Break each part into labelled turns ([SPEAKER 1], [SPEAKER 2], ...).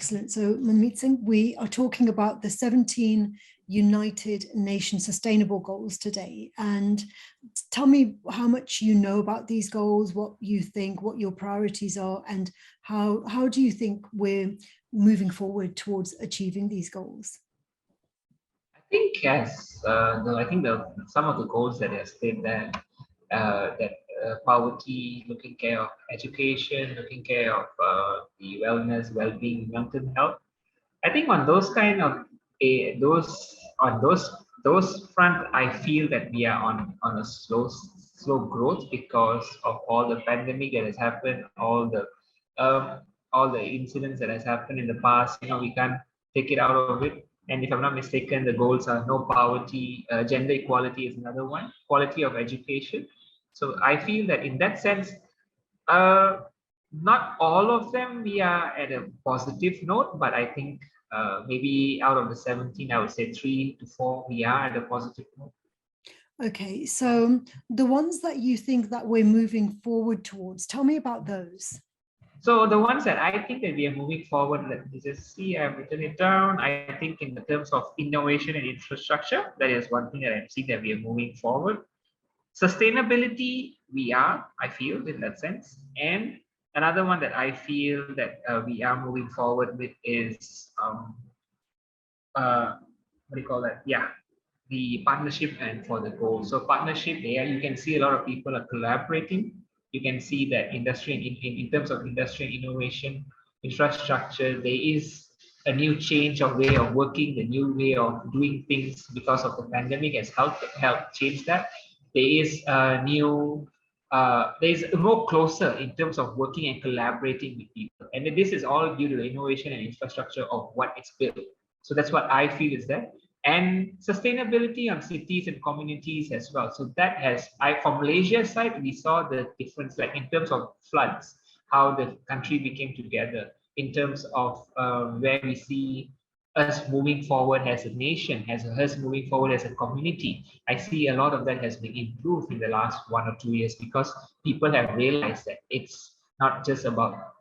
[SPEAKER 1] Excellent. So Manmeet Singh, we are talking about the 17 United Nations Sustainable Goals today. And tell me how much you know about these goals, what you think, what your priorities are, and how do you think we're moving forward towards achieving these goals?
[SPEAKER 2] I think some of the goals that are stated there, that poverty, looking care of education, looking care of the wellness, well-being, mental health. I think on those kind of those front, I feel that we are on a slow growth because of all the pandemic that has happened, um, all the incidents that has happened in the past. We can't take it out of it. And if I'm not mistaken, the goals are no poverty, gender equality is another one, quality of education. So I feel that in that sense, uh, not all of them we are at a positive note, but I think maybe out of the 17, I would say 3 to 4 we are at a positive note.
[SPEAKER 1] Okay, so the ones that you think that we're moving forward towards, tell me about those.
[SPEAKER 2] So the ones that I think that we are moving forward, let me just see, I've written it down. I think in the terms of innovation and infrastructure, that is one thing that I'm seeing that we are moving forward. Sustainability, we are, I feel, in that sense. And another one that I feel that we are moving forward with is, what do you call that? Yeah, the partnership and for the goal. So partnership, there you can see a lot of people are collaborating. You can see that industry in terms of industry and innovation, infrastructure, there is a new change of way of working, the new way of doing things because of the pandemic has helped change that. There is a new there is more closer in terms of working and collaborating with people. And this is all due to the innovation and infrastructure of what it's built. So that's what I feel is that. And sustainability on cities and communities as well. So that from Malaysia's side, we saw the difference, like in terms of floods, how the country became together, in terms of where we see us moving forward as a nation, as us moving forward as a community. I see a lot of that has been improved in the last 1 or 2 years because people have realized that it's not just about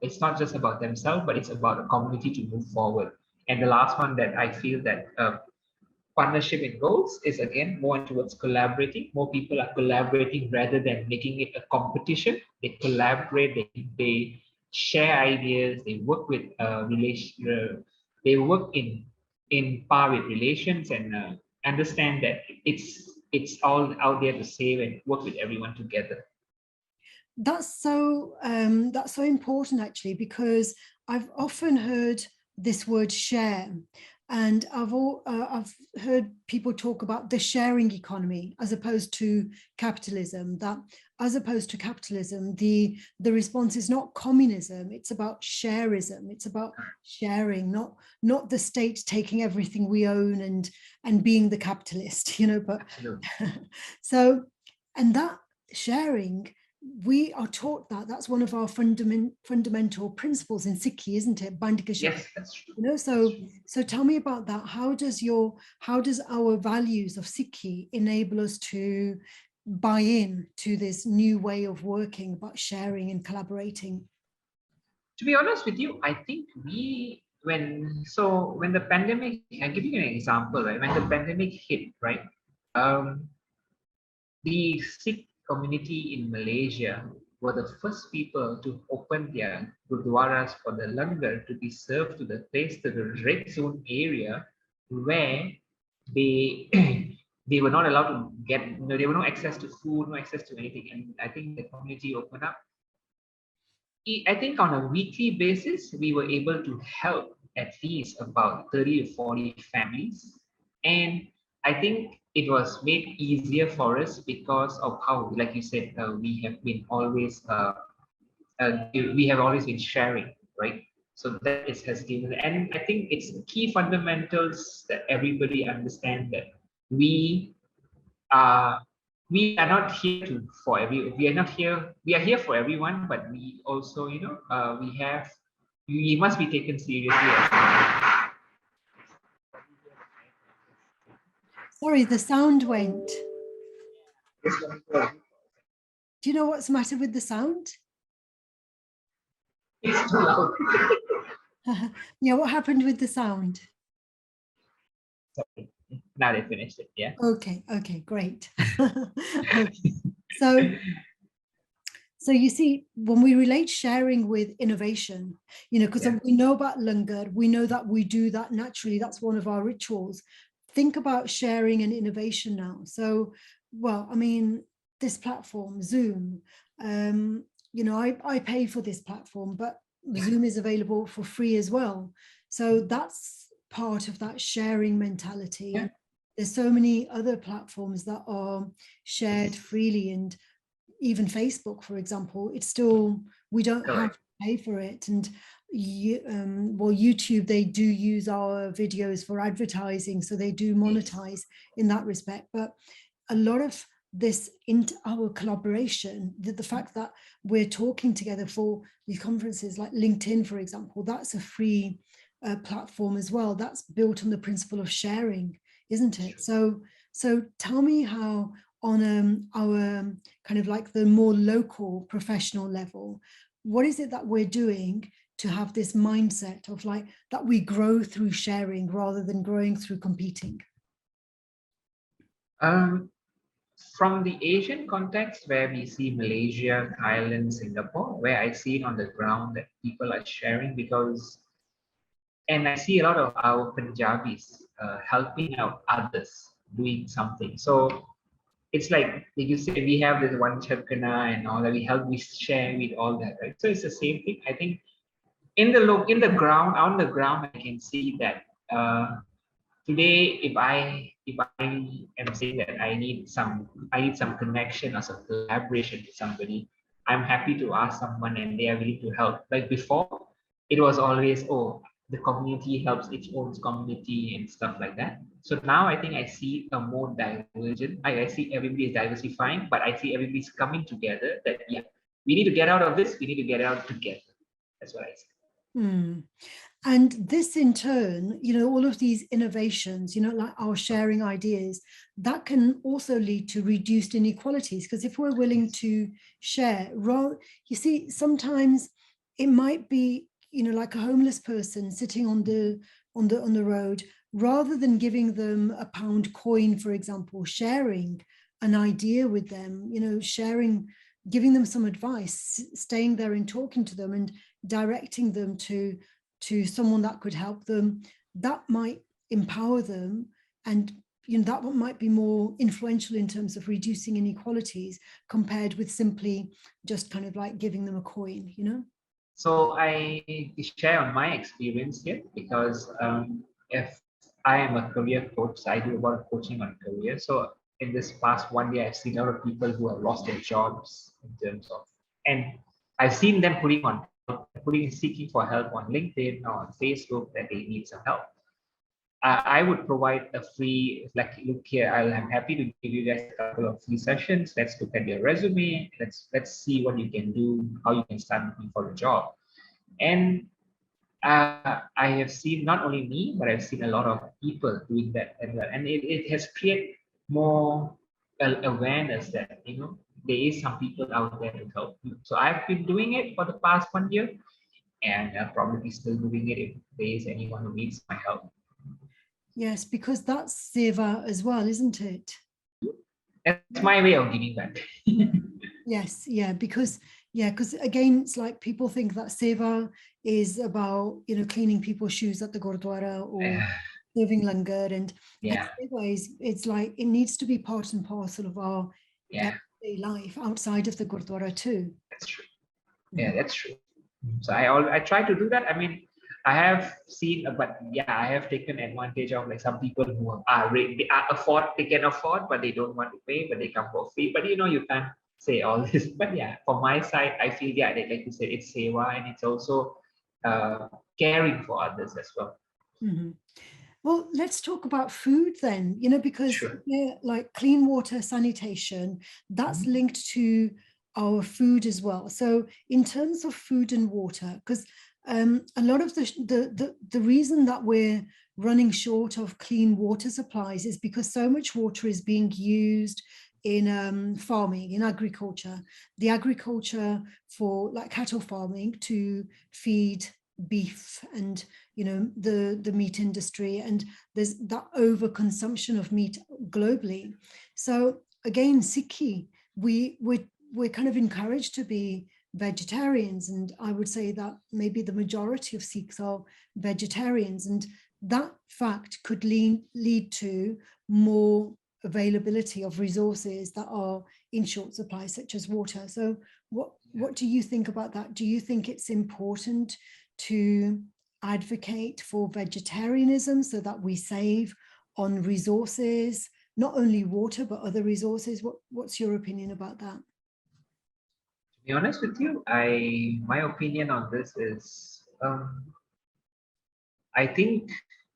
[SPEAKER 2] themselves, but it's about a community to move forward. And the last one that I feel that partnership in goals is again more towards collaborating. More people are collaborating rather than making it a competition. They collaborate, they share ideas, they work with they work in par with relations and understand that it's all out there to save and work with everyone together.
[SPEAKER 1] That's so important actually, because I've often heard this word share, and I've heard people talk about the sharing economy as opposed to capitalism. That as opposed to capitalism, the response is not communism; it's about shareism. It's about sharing, not the state taking everything we own and being the capitalist, But so, and that sharing, we are taught that that's one of our fundamental principles in Sikhi, isn't it?
[SPEAKER 2] Yes, that's true.
[SPEAKER 1] So tell me about that. How does our values of Sikhi enable us to buy in to this new way of working about sharing and collaborating?
[SPEAKER 2] To be honest with you, I think when the pandemic, I'll give you an example, right? When the pandemic hit, right? The Sikh community in Malaysia were the first people to open their gurdwaras for the langar to be served to the red zone area where they they were not allowed to get, there were no access to food, no access to anything. And I think the community opened up. I think on a weekly basis, we were able to help at least about 30 to 40 families. And I think it was made easier for us because of how, like you said, we have always been sharing, right? So that has given, and I think it's key fundamentals that everybody understand that we are not here we are here for everyone, but we also, we must be taken seriously as well.
[SPEAKER 1] Sorry, the sound went. Do you know what's the matter with the sound?
[SPEAKER 2] It's too loud.
[SPEAKER 1] Yeah, what happened with the sound?
[SPEAKER 2] Sorry. Now they finished it. Yeah.
[SPEAKER 1] Okay, okay, great. Okay. So so you see, when we relate sharing with innovation, because
[SPEAKER 2] Yeah.
[SPEAKER 1] we know about langar, we know that we do that naturally, that's one of our rituals. Think about sharing and innovation now. So, well, I mean, this platform, Zoom, I pay for this platform, but
[SPEAKER 2] Yeah.
[SPEAKER 1] Zoom is available for free as well. So that's part of that sharing mentality.
[SPEAKER 2] Yeah.
[SPEAKER 1] And there's so many other platforms that are shared freely, and even Facebook, for example, it's still, we don't have
[SPEAKER 2] Correct.
[SPEAKER 1] to pay for it. And well, YouTube, they do use our videos for advertising, so they do monetize in that respect. But a lot of this in our collaboration, the fact that we're talking together for these conferences like LinkedIn, for example, that's a free platform as well. That's built on the principle of sharing, isn't it? So tell me how on our kind of like the more local professional level, what is it that we're doing to have this mindset of like that we grow through sharing rather than growing through competing?
[SPEAKER 2] Um, from the Asian context where we see Malaysia, Thailand, Singapore, where I see it on the ground that people are sharing because, and I see a lot of our Punjabis helping out others doing something. So it's like you say, we have this one chapkana and all that, we help, we share with all that, right? So it's the same thing. I think in the ground, on the ground, I can see that today if I am saying that I need some connection or some collaboration with somebody, I'm happy to ask someone and they are willing to help. Like before, it was always, oh, the community helps its own community and stuff like that. So now I think I see a more divergent. I see everybody is diversifying, but I see everybody's coming together that yeah, we need to get out of this, we need to get out together. That's what I see.
[SPEAKER 1] Hmm. And this in turn, all of these innovations, like our sharing ideas, that can also lead to reduced inequalities. Because if we're willing
[SPEAKER 2] Yes.
[SPEAKER 1] to share, you see, sometimes it might be, like a homeless person sitting on the road, rather than giving them a pound coin, for example, sharing an idea with them, sharing, giving them some advice, staying there and talking to them and directing them to someone that could help them, that might empower them, and that one might be more influential in terms of reducing inequalities compared with simply just kind of like giving them a coin.
[SPEAKER 2] So I share on my experience here because if I am a career coach, so I do a lot of coaching on career. So in this past 1 year, I've seen a lot of people who have lost their jobs in terms of, and I've seen them seeking for help on LinkedIn or on Facebook that they need some help. I would provide a free, like, look here, I'm happy to give you guys a couple of free sessions. Let's look at your resume. Let's see what you can do, how you can start looking for a job. And I have seen not only me, but I've seen a lot of people doing that as well. And it has created more awareness that, there is some people out there to help you. So I've been doing it for the past 1 year, and I'll probably be still doing it if there is anyone who needs my help.
[SPEAKER 1] Yes, because that's seva as well, isn't it?
[SPEAKER 2] That's my way of giving back.
[SPEAKER 1] Yes, because again, it's like people think that seva is about cleaning people's shoes at the gurdwara or serving langar, and
[SPEAKER 2] Yeah,
[SPEAKER 1] seva is, it's like it needs to be part and parcel of our
[SPEAKER 2] yeah,
[SPEAKER 1] everyday life outside of the gurdwara too.
[SPEAKER 2] that's true. Yeah,
[SPEAKER 1] Mhm.
[SPEAKER 2] that's true. So I try to do that. I mean, I have seen, but yeah, I have taken advantage of like some people who they can afford, but they don't want to pay, but they come for free. But you can't say all this. But yeah, from my side, I feel yeah, like you said, it's seva and it's also caring for others as well.
[SPEAKER 1] Mhm. Well, let's talk about food then, because
[SPEAKER 2] Sure.
[SPEAKER 1] yeah, like clean water sanitation, that's
[SPEAKER 2] Mhm.
[SPEAKER 1] linked to our food as well. So in terms of food and water, because a lot of the reason that we're running short of clean water supplies is because so much water is being used in farming, in agriculture. The agriculture for like cattle farming to feed beef and, you know, the meat industry, and there's that overconsumption of meat globally. So again, Sikhi, we're kind of encouraged to be vegetarians, and I would say that maybe the majority of Sikhs are vegetarians, and that fact could lead to more availability of resources that are in short supply, such as water. So what do you think about that? Do you think it's important to advocate for vegetarianism so that we save on resources, not only water but other resources? What's your opinion about that?
[SPEAKER 2] To be honest with you, my opinion on this is, I think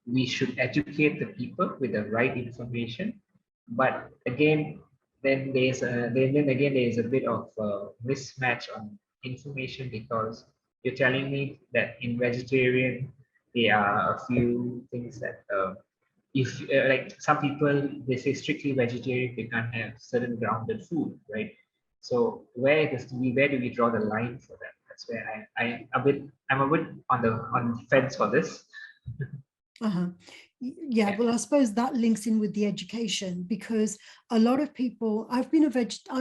[SPEAKER 2] we should educate the people with the right information. But again, then again there is a bit of a mismatch on information, because you're telling me that in vegetarian there are a few things that if like some people, they say strictly vegetarian, they can't have certain grounded food, right? So where do we draw the line for that? That's where I'm a bit on the fence for this.
[SPEAKER 1] Uh-huh. Yeah,
[SPEAKER 2] Yeah.
[SPEAKER 1] well, I suppose that links in with the education, because a lot of people, I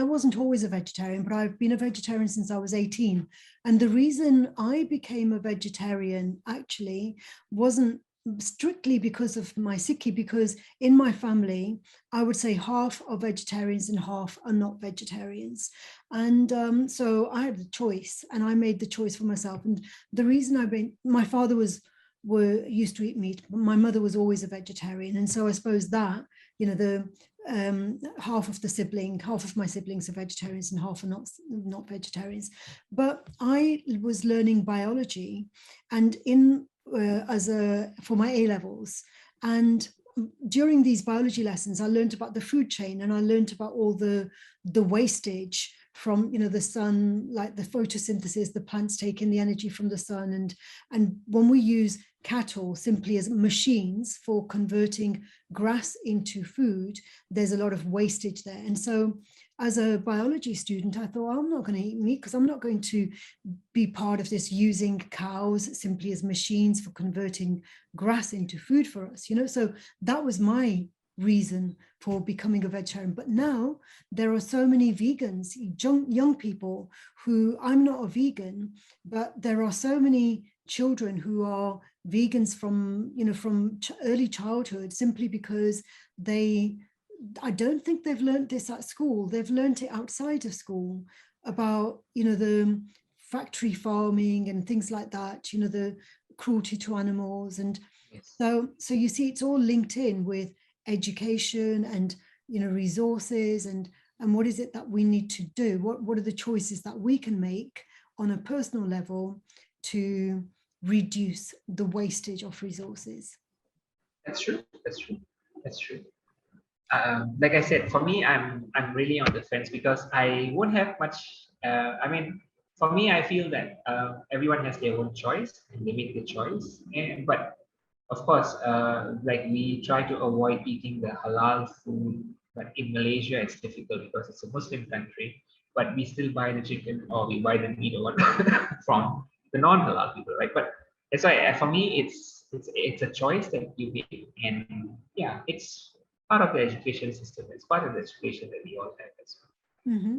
[SPEAKER 1] wasn't always a vegetarian, but I've been a vegetarian since I was 18. And the reason I became a vegetarian actually wasn't strictly because of my Sikhi, because in my family, I would say half are vegetarians and half are not vegetarians. And so I had a choice, and I made the choice for myself. And the reason my father were used to eat meat. My mother was always a vegetarian, and so I suppose that, you know, the half of my siblings are vegetarians and half are not vegetarians. But I was learning biology, and in as a for my A levels, and during these biology lessons, I learned about the food chain, and I learned about all the wastage from, you know, the sun, like the photosynthesis, the plants taking the energy from the sun, and when we use cattle simply as machines for converting grass into food, there's a lot of wastage there. And so as a biology student, I thought, I'm not going to eat meat because I'm not going to be part of this, using cows simply as machines for converting grass into food for us, you know. So that was my reason for becoming a vegetarian. But now there are so many vegans, young people who, I'm not a vegan, but there are so many children who are vegans from, you know, from early childhood, simply because I don't think they've learned this at school. They've learned it outside of school about, you know, the factory farming and things like that, you know, the cruelty to animals. And
[SPEAKER 2] Yes.
[SPEAKER 1] so you see, it's all linked in with education and, you know, resources, and what is it that we need to do? What are the choices that we can make on a personal level to reduce the wastage of resources?
[SPEAKER 2] That's true. That's true. That's true. Like I said, for me, I'm really on the fence, because I won't have much. I mean, for me, I feel that everyone has their own choice and they make the choice. And but of course, like we try to avoid eating the halal food, but in Malaysia it's difficult because it's a Muslim country. But we still buy the chicken, or we buy the meat or what from the non-halal people, right? But that's why for me, it's a choice that you make, and yeah, it's part of the education system. It's part of the education that we all have as well.
[SPEAKER 1] Mm-hmm.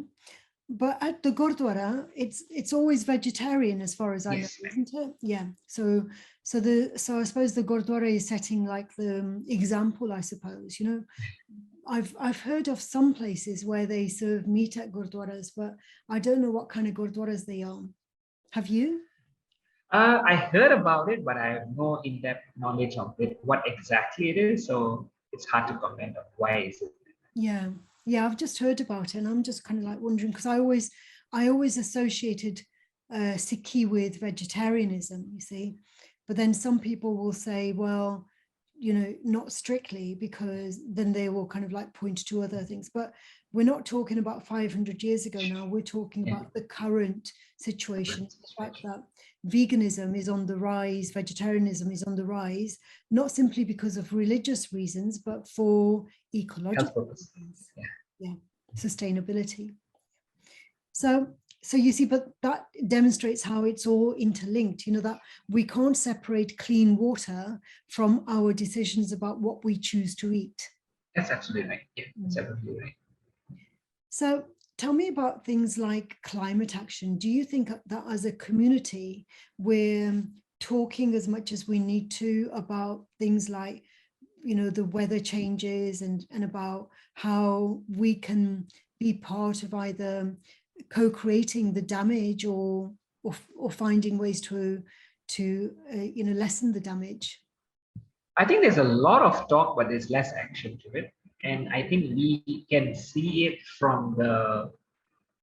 [SPEAKER 1] But at the Gurdwara, it's always vegetarian as far as I know,
[SPEAKER 2] Yes, ma'am.
[SPEAKER 1] isn't it? Yeah. So I suppose the Gurdwara is setting like the example, I suppose. You know, I've heard of some places where they serve meat at Gurdwaras, but I don't know what kind of Gurdwaras they are. Have you?
[SPEAKER 2] I heard about it, but I have no in-depth knowledge of it, what exactly it is. So it's hard to comment on why is it.
[SPEAKER 1] Yeah, yeah, I've just heard about it, and I'm just kind of like wondering, because I always associated Sikhi with vegetarianism, you see, but then some people will say, well, you know, not strictly, because then they will kind of like point to other things. But we're not talking about 500 years ago now. We're talking
[SPEAKER 2] Yeah,
[SPEAKER 1] about the current situation,
[SPEAKER 2] current
[SPEAKER 1] the fact
[SPEAKER 2] situation.
[SPEAKER 1] that veganism is on the rise, vegetarianism is on the rise, not simply because of religious reasons, but for
[SPEAKER 2] Health
[SPEAKER 1] ecological
[SPEAKER 2] purpose.
[SPEAKER 1] reasons.
[SPEAKER 2] Yeah.
[SPEAKER 1] Yeah, sustainability. So So you see, but that demonstrates how it's all interlinked, that we can't separate clean water from our decisions about what we choose to eat.
[SPEAKER 2] That's absolutely right. Yeah, that's absolutely right.
[SPEAKER 1] So tell me about things like climate action. Do you think that as a community, we're talking as much as we need to about things like, the weather changes and about how we can be part of either co-creating the damage or finding ways to lessen the damage?
[SPEAKER 2] I think there's a lot of talk, but there's less action to it. And I think we can see it from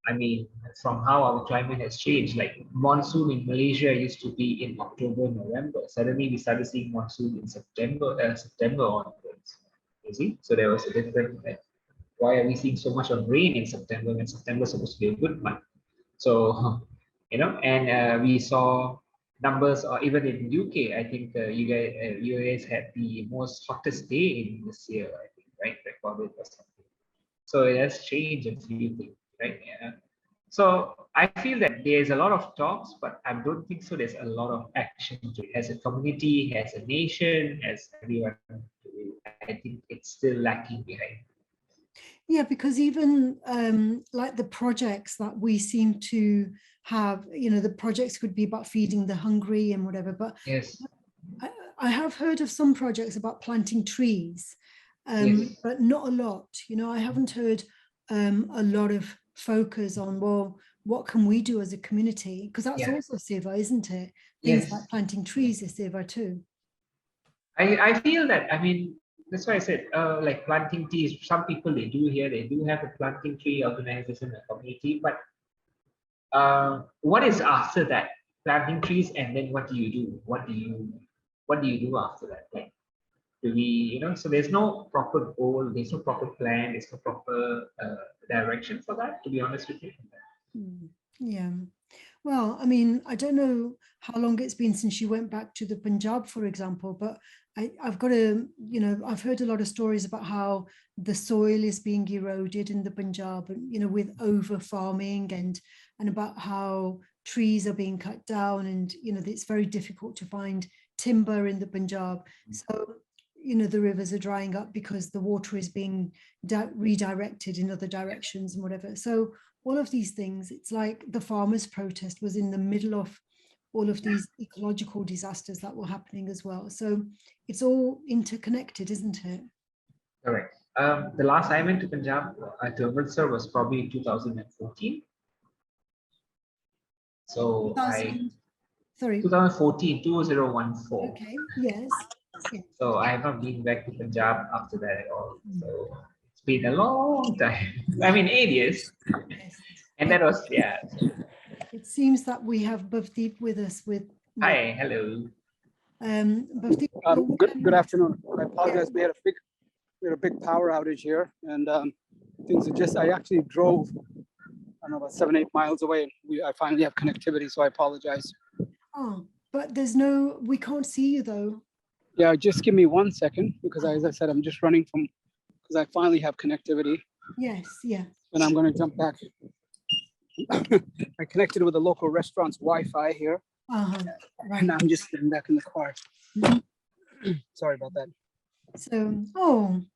[SPEAKER 2] I mean, from how our climate has changed. Like monsoon in Malaysia used to be in October, November. Suddenly we started seeing monsoon in September onwards. You see? So there was a different, like, why are we seeing so much of rain in September when September is supposed to be a good month? So, and we saw numbers, or even in UK, I think you guys had the most hottest day in this year, I think, right? Recorded or something. So it has changed a few things, right? Yeah. So I feel that there's a lot of talks, but I don't think so. There's a lot of action to it. As a community, as a nation, as everyone, I think it's still lacking behind.
[SPEAKER 1] Yeah, because even like the projects that we seem to have, the projects could be about feeding the hungry and whatever, but
[SPEAKER 2] Yes.
[SPEAKER 1] I have heard of some projects about planting trees,
[SPEAKER 2] Yes.
[SPEAKER 1] but not a lot. I haven't heard a lot of focus on, well, what can we do as a community? Because that's
[SPEAKER 2] Yeah.
[SPEAKER 1] also seva, isn't it? Things
[SPEAKER 2] Yes.
[SPEAKER 1] like planting trees is seva too.
[SPEAKER 2] I feel that, I mean, that's why I said, like planting trees, some people they do have a planting tree organization, a community, but what is after that? Planting trees, and then what do you do? What do you do after that? Like, do we, so there's no proper goal, there's no proper plan, there's no proper direction for that, to be honest with you.
[SPEAKER 1] Yeah. Well, I mean, I don't know how long it's been since you went back to the Punjab, for example, but I've got to, I've heard a lot of stories about how the soil is being eroded in the Punjab, with over farming and about how trees are being cut down and, it's very difficult to find timber in the Punjab. So, the rivers are drying up because the water is being redirected in other directions and whatever. So all of these things, it's like the farmers' protest was in the middle of all of these ecological disasters that were happening as well. So it's all interconnected, isn't it?
[SPEAKER 2] Correct. The last I went to Punjab, to Amritsar, was probably 2014. So
[SPEAKER 1] 2000, sorry.
[SPEAKER 2] 2014, 2014.
[SPEAKER 1] Okay. Yes. Yeah.
[SPEAKER 2] So I have not been back to Punjab after that at all. So it's been a long time. I mean, 8 years.
[SPEAKER 1] Yes.
[SPEAKER 2] And that was, yeah.
[SPEAKER 1] It seems that we have Bhavdeep with us with
[SPEAKER 2] Hi, hello.
[SPEAKER 1] Bhavdeep.
[SPEAKER 3] Good afternoon. I apologize. We had a big power outage here, and things are just. I actually drove, I don't know, about 7-8 miles away. I finally have connectivity, so I apologize.
[SPEAKER 1] Oh, but we can't see you though.
[SPEAKER 3] Yeah, just give me 1 second, because as I said, I'm just running from, because I finally have connectivity,
[SPEAKER 1] Yes. Yeah.
[SPEAKER 3] and I'm going to jump back. I connected with the local restaurant's Wi-Fi here,
[SPEAKER 1] Right.
[SPEAKER 3] and I'm just sitting back in the car. Sorry about that.
[SPEAKER 1] So,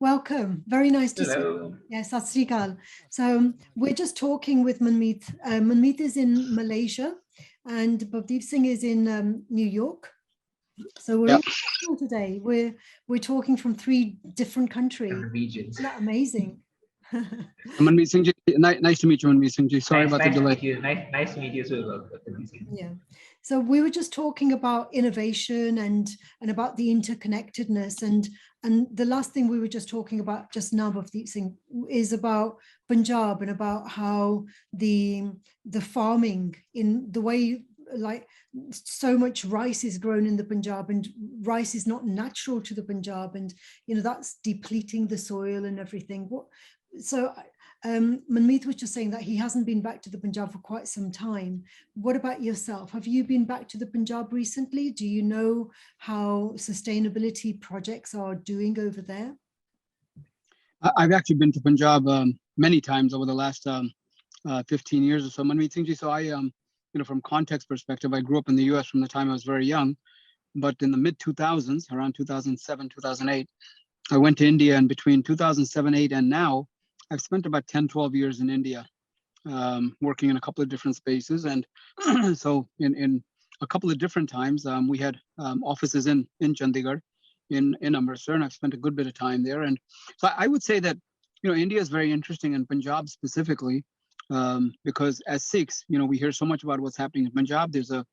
[SPEAKER 1] welcome. Very nice to see you. Yes, Sat Sri Akal. So we're just talking with Manmeet. Manmeet is in Malaysia and Bhavdeep Singh is in New York. So we're in today. We're talking from 3 different countries.
[SPEAKER 2] Regions.
[SPEAKER 1] Isn't that amazing?
[SPEAKER 3] Manmeet Singh ji, nice to meet you, Manmeet Singh ji. Sorry about the delay.
[SPEAKER 2] Nice to meet you too.
[SPEAKER 1] Yeah. So we were just talking about innovation and about the interconnectedness and the last thing we were just talking about just now, Bhavdeep Singh, is about Punjab and about how the farming in the way, like, so much rice is grown in the Punjab and rice is not natural to the Punjab, and that's depleting the soil and everything. So Manmeet was just saying that he hasn't been back to the Punjab for quite some time. What about yourself? Have you been back to the Punjab recently? Do you know how sustainability projects are doing over there?
[SPEAKER 3] I've actually been to Punjab many times over the last 15 years or so. Manmeet Singh ji, so I, from context perspective, I grew up in the US from the time I was very young, but in the mid 2000s, around 2007, 2008, I went to India, and between 2007, 8 and now, I've spent about 10, 12 years in India, working in a couple of different spaces. And so in a couple of different times, we had offices in Chandigarh, in Amritsar, and I've spent a good bit of time there. And so I would say that, India is very interesting, and Punjab specifically, because as Sikhs, we hear so much about what's happening in Punjab. There's a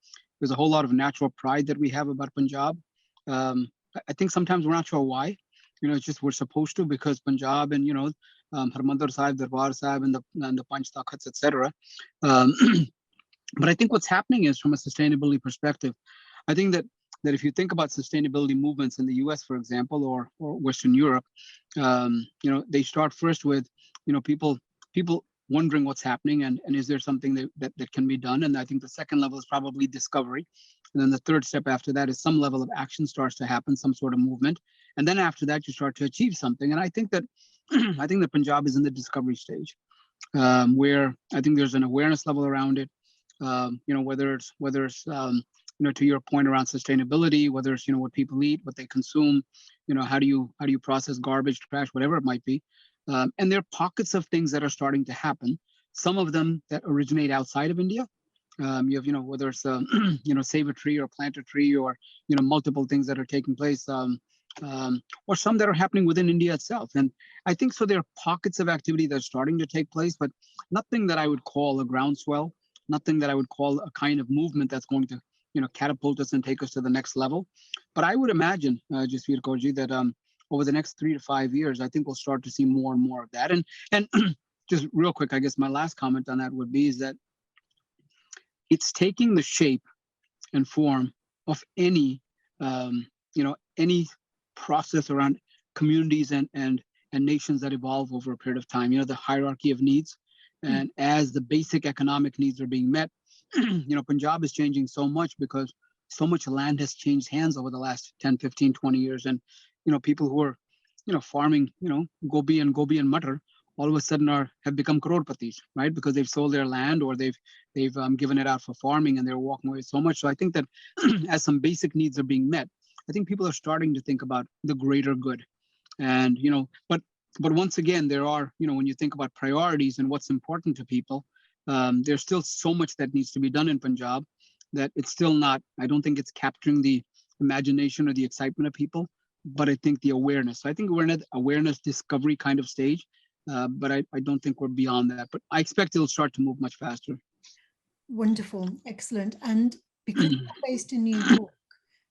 [SPEAKER 3] whole lot of natural pride that we have about Punjab. I think sometimes we're not sure why. It's just we're supposed to, because Punjab and Harmandir Sahib, Darbar Sahib, and the Panch Takhats, etc. Um, but I think what's happening is, from a sustainability perspective, I think that if you think about sustainability movements in the US, for example, or Western Europe, they start first with, people wondering what's happening, and is there something that can be done. And I think the second level is probably discovery. And then the third step after that is some level of action starts to happen, some sort of movement. And then after that, you start to achieve something. And I think that I think that Punjab is in the discovery stage, where I think there's an awareness level around it. Whether it's to your point around sustainability, whether it's what people eat, what they consume, how do you process garbage, trash, whatever it might be. And there are pockets of things that are starting to happen. Some of them that originate outside of India. You have, whether it's save a tree or plant a tree, or multiple things that are taking place, or some that are happening within India itself. And I think so there are pockets of activity that are starting to take place, but nothing that I would call a groundswell, nothing that I would call a kind of movement that's going to catapult us and take us to the next level. But I would imagine, Jasveer Kaurji, that over the next 3 to 5 years, I think we'll start to see more and more of that. And just real quick, I guess my last comment on that would be is that it's taking the shape and form of any any process around communities and nations that evolve over a period of time. The hierarchy of needs, and as the basic economic needs are being met, Punjab is changing so much because so much land has changed hands over the last 10, 15, 20 years. And people who are farming gobi and mutter all of a sudden have become crorpatis, right? Because they've sold their land, or they've given it out for farming, and they're walking away so much. So I think that as some basic needs are being met, I think people are starting to think about the greater good. And but once again, there are, when you think about priorities and what's important to people, there's still so much that needs to be done in Punjab that it's still not, I don't think it's capturing the imagination or the excitement of people, but I think the awareness. So I think we're in an awareness discovery kind of stage, but I don't think we're beyond that. But I expect it'll start to move much faster.
[SPEAKER 1] Wonderful, excellent. And because we're based in New York,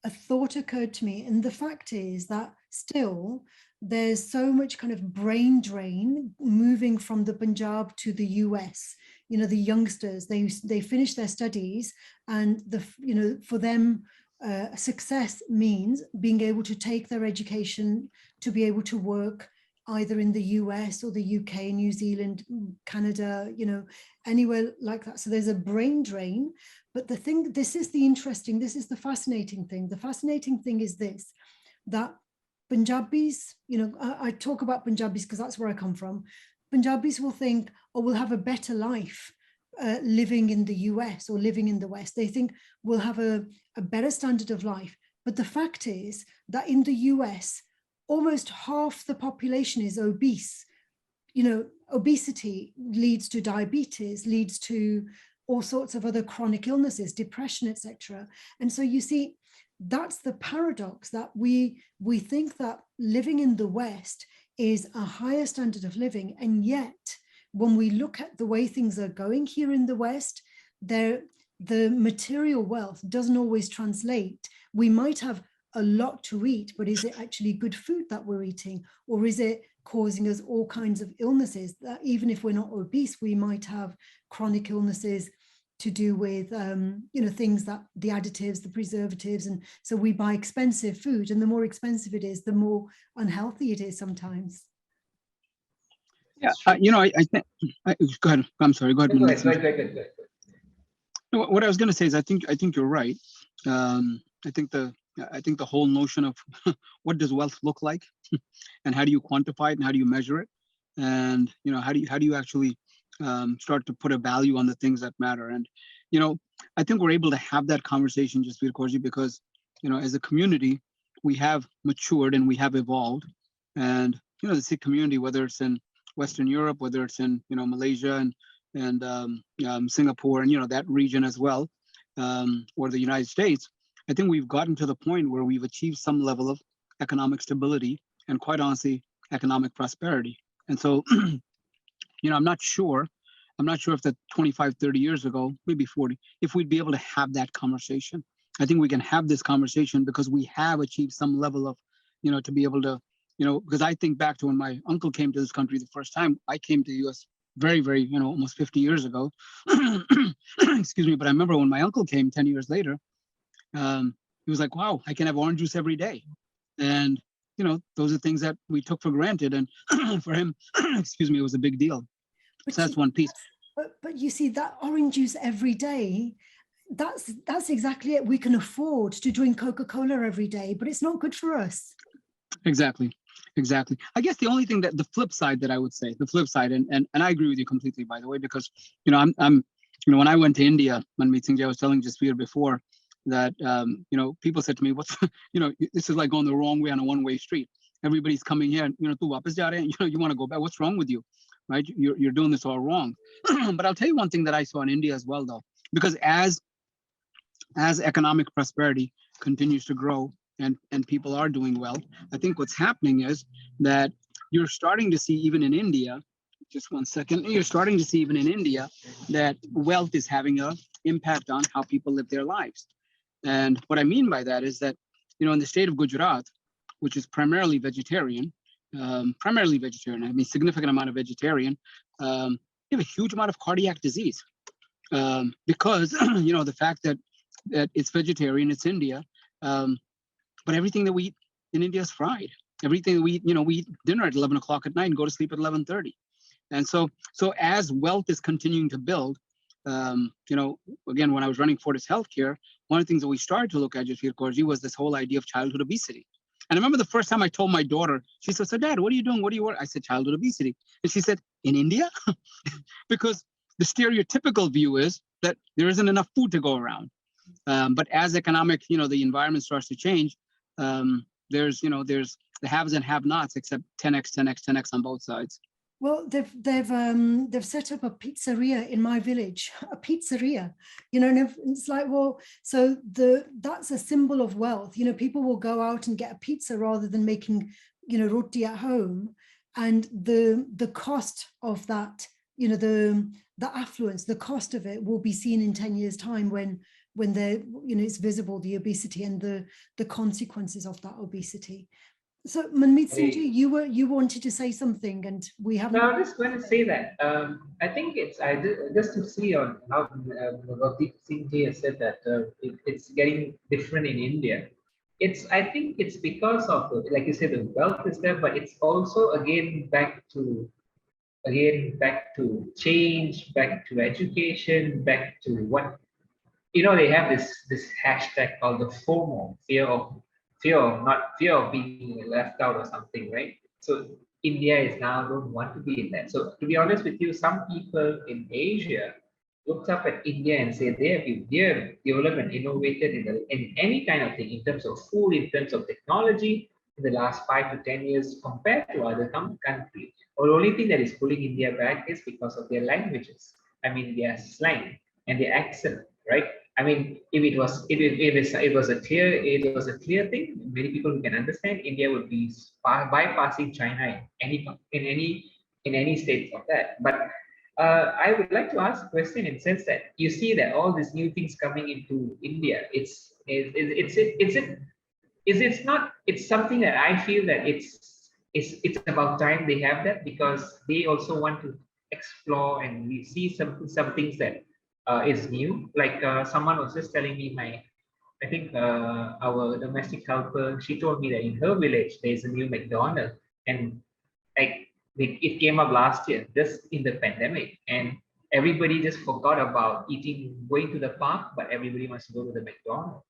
[SPEAKER 1] a thought occurred to me, and the fact is that still there's so much kind of brain drain moving from the Punjab to the US. The youngsters, they finish their studies, and for them, success means being able to take their education to be able to work either in the US or the UK, New Zealand, Canada, anywhere like that. So there's a brain drain. But this is the fascinating thing. The fascinating thing is this, that Punjabis, I talk about Punjabis because that's where I come from. Punjabis will think, oh, we'll have a better life living in the US or living in the West. They think we'll have a better standard of life. But the fact is that in the US, almost half the population is obese. Obesity leads to diabetes, leads to all sorts of other chronic illnesses, depression, etc. And so you see, that's the paradox, that we think that living in the West is a higher standard of living, and yet when we look at the way things are going here in the West, the material wealth doesn't always translate. We might have a lot to eat, but is it actually good food that we're eating, or is it causing us all kinds of illnesses that even if we're not obese, we might have chronic illnesses to do with things, that the additives, the preservatives, and so we buy expensive food, and the more expensive it is, the more unhealthy it is sometimes.
[SPEAKER 3] Yeah, I think. Go ahead. I'm sorry. Go ahead.
[SPEAKER 2] Go ahead.
[SPEAKER 3] What I was going to say is, I think you're right. I think the whole notion of what does wealth look like, and how do you quantify it, and how do you measure it, and how do you actually start to put a value on the things that matter. And, I think we're able to have that conversation, just because, as a community, we have matured and we have evolved. And, the Sikh community, whether it's in Western Europe, whether it's in, Malaysia and Singapore and, that region as well, or the United States, I think we've gotten to the point where we've achieved some level of economic stability and, quite honestly, economic prosperity. And so, I'm not sure if that 25, 30 years ago, maybe 40, if we'd be able to have that conversation. I think we can have this conversation because we have achieved some level of, to be able to, because I think back to when my uncle came to this country the first time. I came to the US very, very, almost 50 years ago. Excuse me. But I remember when my uncle came 10 years later, he was like, wow, I can have orange juice every day. And, those are things that we took for granted. And for him, excuse me, it was a big deal.
[SPEAKER 1] But
[SPEAKER 3] So that's one piece.
[SPEAKER 1] But you see, that orange juice every day, that's exactly it. We can afford to drink Coca-Cola every day, but it's not good for us.
[SPEAKER 3] Exactly. I guess the only thing that the flip side, and I agree with you completely, by the way, because, I'm when I went to India, Manmeet Singh, I was telling Jasveer before that, people said to me, what's, this is like going the wrong way on a one-way street. Everybody's coming here, and, tu wapas ja rahe hain, you want to go back. What's wrong with you? Right? You're doing this all wrong. But I'll tell you one thing that I saw in India as well, though, because as economic prosperity continues to grow and people are doing well, I think what's happening is that you're starting to see even in India, just one second, you're starting to see even in India that wealth is having an impact on how people live their lives. And what I mean by that is that, in the state of Gujarat, which is primarily vegetarian, I mean, significant amount of vegetarian, you have a huge amount of cardiac disease because, the fact that it's vegetarian, it's India, but everything that we eat in India is fried. Everything that we eat, we eat dinner at 11 o'clock at night and go to sleep at 11:30. And so as wealth is continuing to build, again, when I was running Fortis Healthcare, one of the things that we started to look at, Jasveer Kaurji, was this whole idea of childhood obesity. And I remember the first time I told my daughter, she said, so Dad, what are you doing? What do you want? I said, childhood obesity. And she said, in India? Because the stereotypical view is that there isn't enough food to go around. But as economic, the environment starts to change, there's the haves and have-nots, except 10x, 10x, 10x on both sides.
[SPEAKER 1] Well, they've set up a pizzeria in my village, a pizzeria, and it's like, well, so that's a symbol of wealth. People will go out and get a pizza rather than making, roti at home. And the cost of that, the affluence, the cost of it will be seen in 10 years' time when it's visible, the obesity and the consequences of that obesity. So Manmeet Singh, you wanted to say something, and we haven't.
[SPEAKER 2] No, I'm just going to say that I think it's just to see on how Bhavdeep Singh has said that it's getting different in India. I think it's because of like you said, the wealth is there, but it's also back to change, back to education, back to what they have this hashtag called the FOMO, fear of being left out or something, right? So India is now don't want to be in that. So to be honest with you, some people in Asia looked up at India and say they have developed and innovated in any kind of thing, in terms of food, in terms of technology, in the last 5 to 10 years compared to other countries. Or the only thing that is pulling India back is because of their languages. I mean, their slang and their accent, right? I mean, if it was a clear thing, many people who can understand, India would be bypassing China in any state of that. But I would like to ask a question in the sense that you see that all these new things coming into India, it's something that I feel that it's about time they have that, because they also want to explore and we see some things that is new. Like someone was just telling me, I think our domestic helper, she told me that in her village there's a new McDonald's, and like it came up last year, just in the pandemic, and everybody just forgot about going to the park, but everybody wants to go to the McDonald's.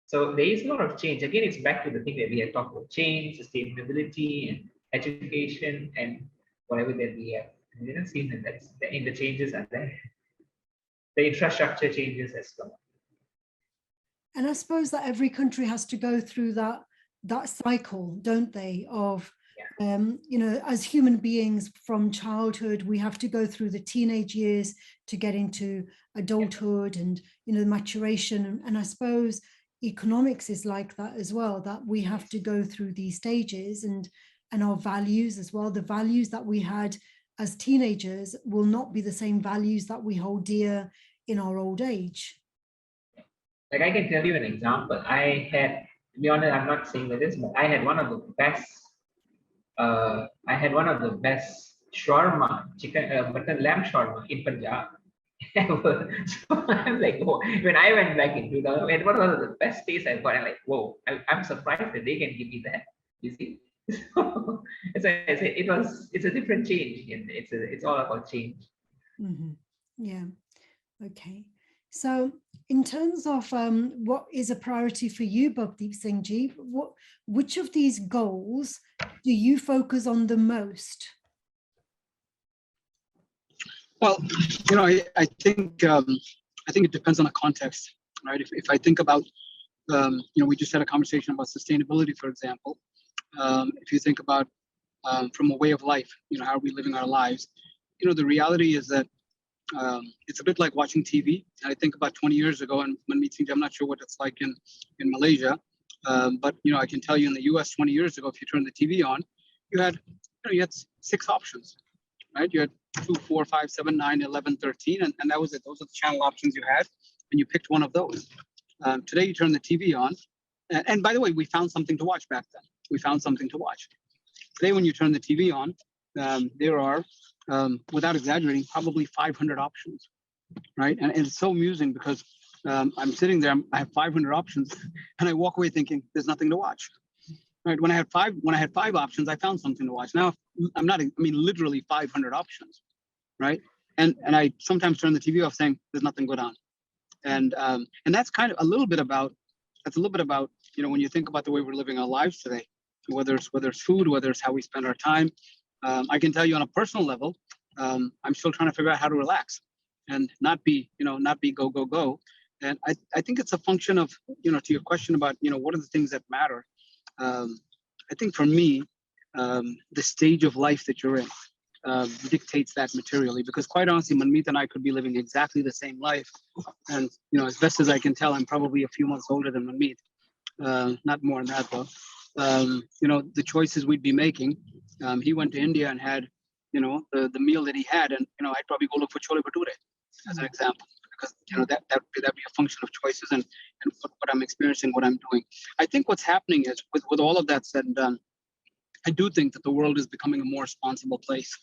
[SPEAKER 2] So there is a lot of change. Again, it's back to the thing that we had talked about: change, sustainability, and education, and whatever that we have I didn't see that in the changes are there. The infrastructure changes as well.
[SPEAKER 1] And I suppose that every country has to go through that cycle, don't they? Of as human beings from childhood, we have to go through the teenage years to get into adulthood and maturation. And I suppose economics is like that as well. That we have to go through these stages and our values as well. The values that we had as teenagers will not be the same values that we hold dear in our old age.
[SPEAKER 2] Like I can tell you an example. I had, to be honest, I'm not saying that this, but I had one of the best. I had one of the best shawarma, mutton lamb shawarma in Punjab ever. So I'm like, whoa. When I went back in 2000, it was one of the best tastes I've got. I'm like, whoa, I'm surprised that they can give me that. You see, so it's a different change, and it's all about change.
[SPEAKER 1] Mm-hmm. Yeah. Okay. So in terms of what is a priority for you, Bhavdeep Singh Ji, which of these goals do you focus on the most?
[SPEAKER 3] Well, I think it depends on the context, right? If I think about, we just had a conversation about sustainability, for example. If you think about from a way of life, how are we living our lives? The reality is that it's a bit like watching TV. I think about 20 years ago, and Manmeet, I'm not sure what it's like in Malaysia, but I can tell you in the US 20 years ago, if you turn the TV on, you had 6 options, right? You had 2, 4, 5, 7, 9, 11, 13, and that was it. Those are the channel options you had, and you picked one of those. Today, you turn the TV on, and by the way, we found something to watch back then. We found something to watch. Today, when you turn the TV on, there are, without exaggerating, probably 500 options, right? And it's so amusing because I'm sitting there, I have 500 options, and I walk away thinking there's nothing to watch. Right? When I had 5 options, I found something to watch. Now literally 500 options, right? And I sometimes turn the TV off saying there's nothing good on, and that's kind of a little bit about when you think about the way we're living our lives today, whether it's food, whether it's how we spend our time. I can tell you on a personal level, I'm still trying to figure out how to relax and not be go. And I think it's a function of, to your question about, what are the things that matter? I think for me, the stage of life that you're in dictates that materially, because quite honestly, Manmeet and I could be living exactly the same life. And, as best as I can tell, I'm probably a few months older than Manmeet, not more than that though. The choices we'd be making, he went to India and had, the meal that he had, and, I'd probably go look for chole bhature as an example, because, that'd be a function of choices and what I'm experiencing, what I'm doing. I think what's happening is with all of that said and done, I do think that the world is becoming a more responsible place.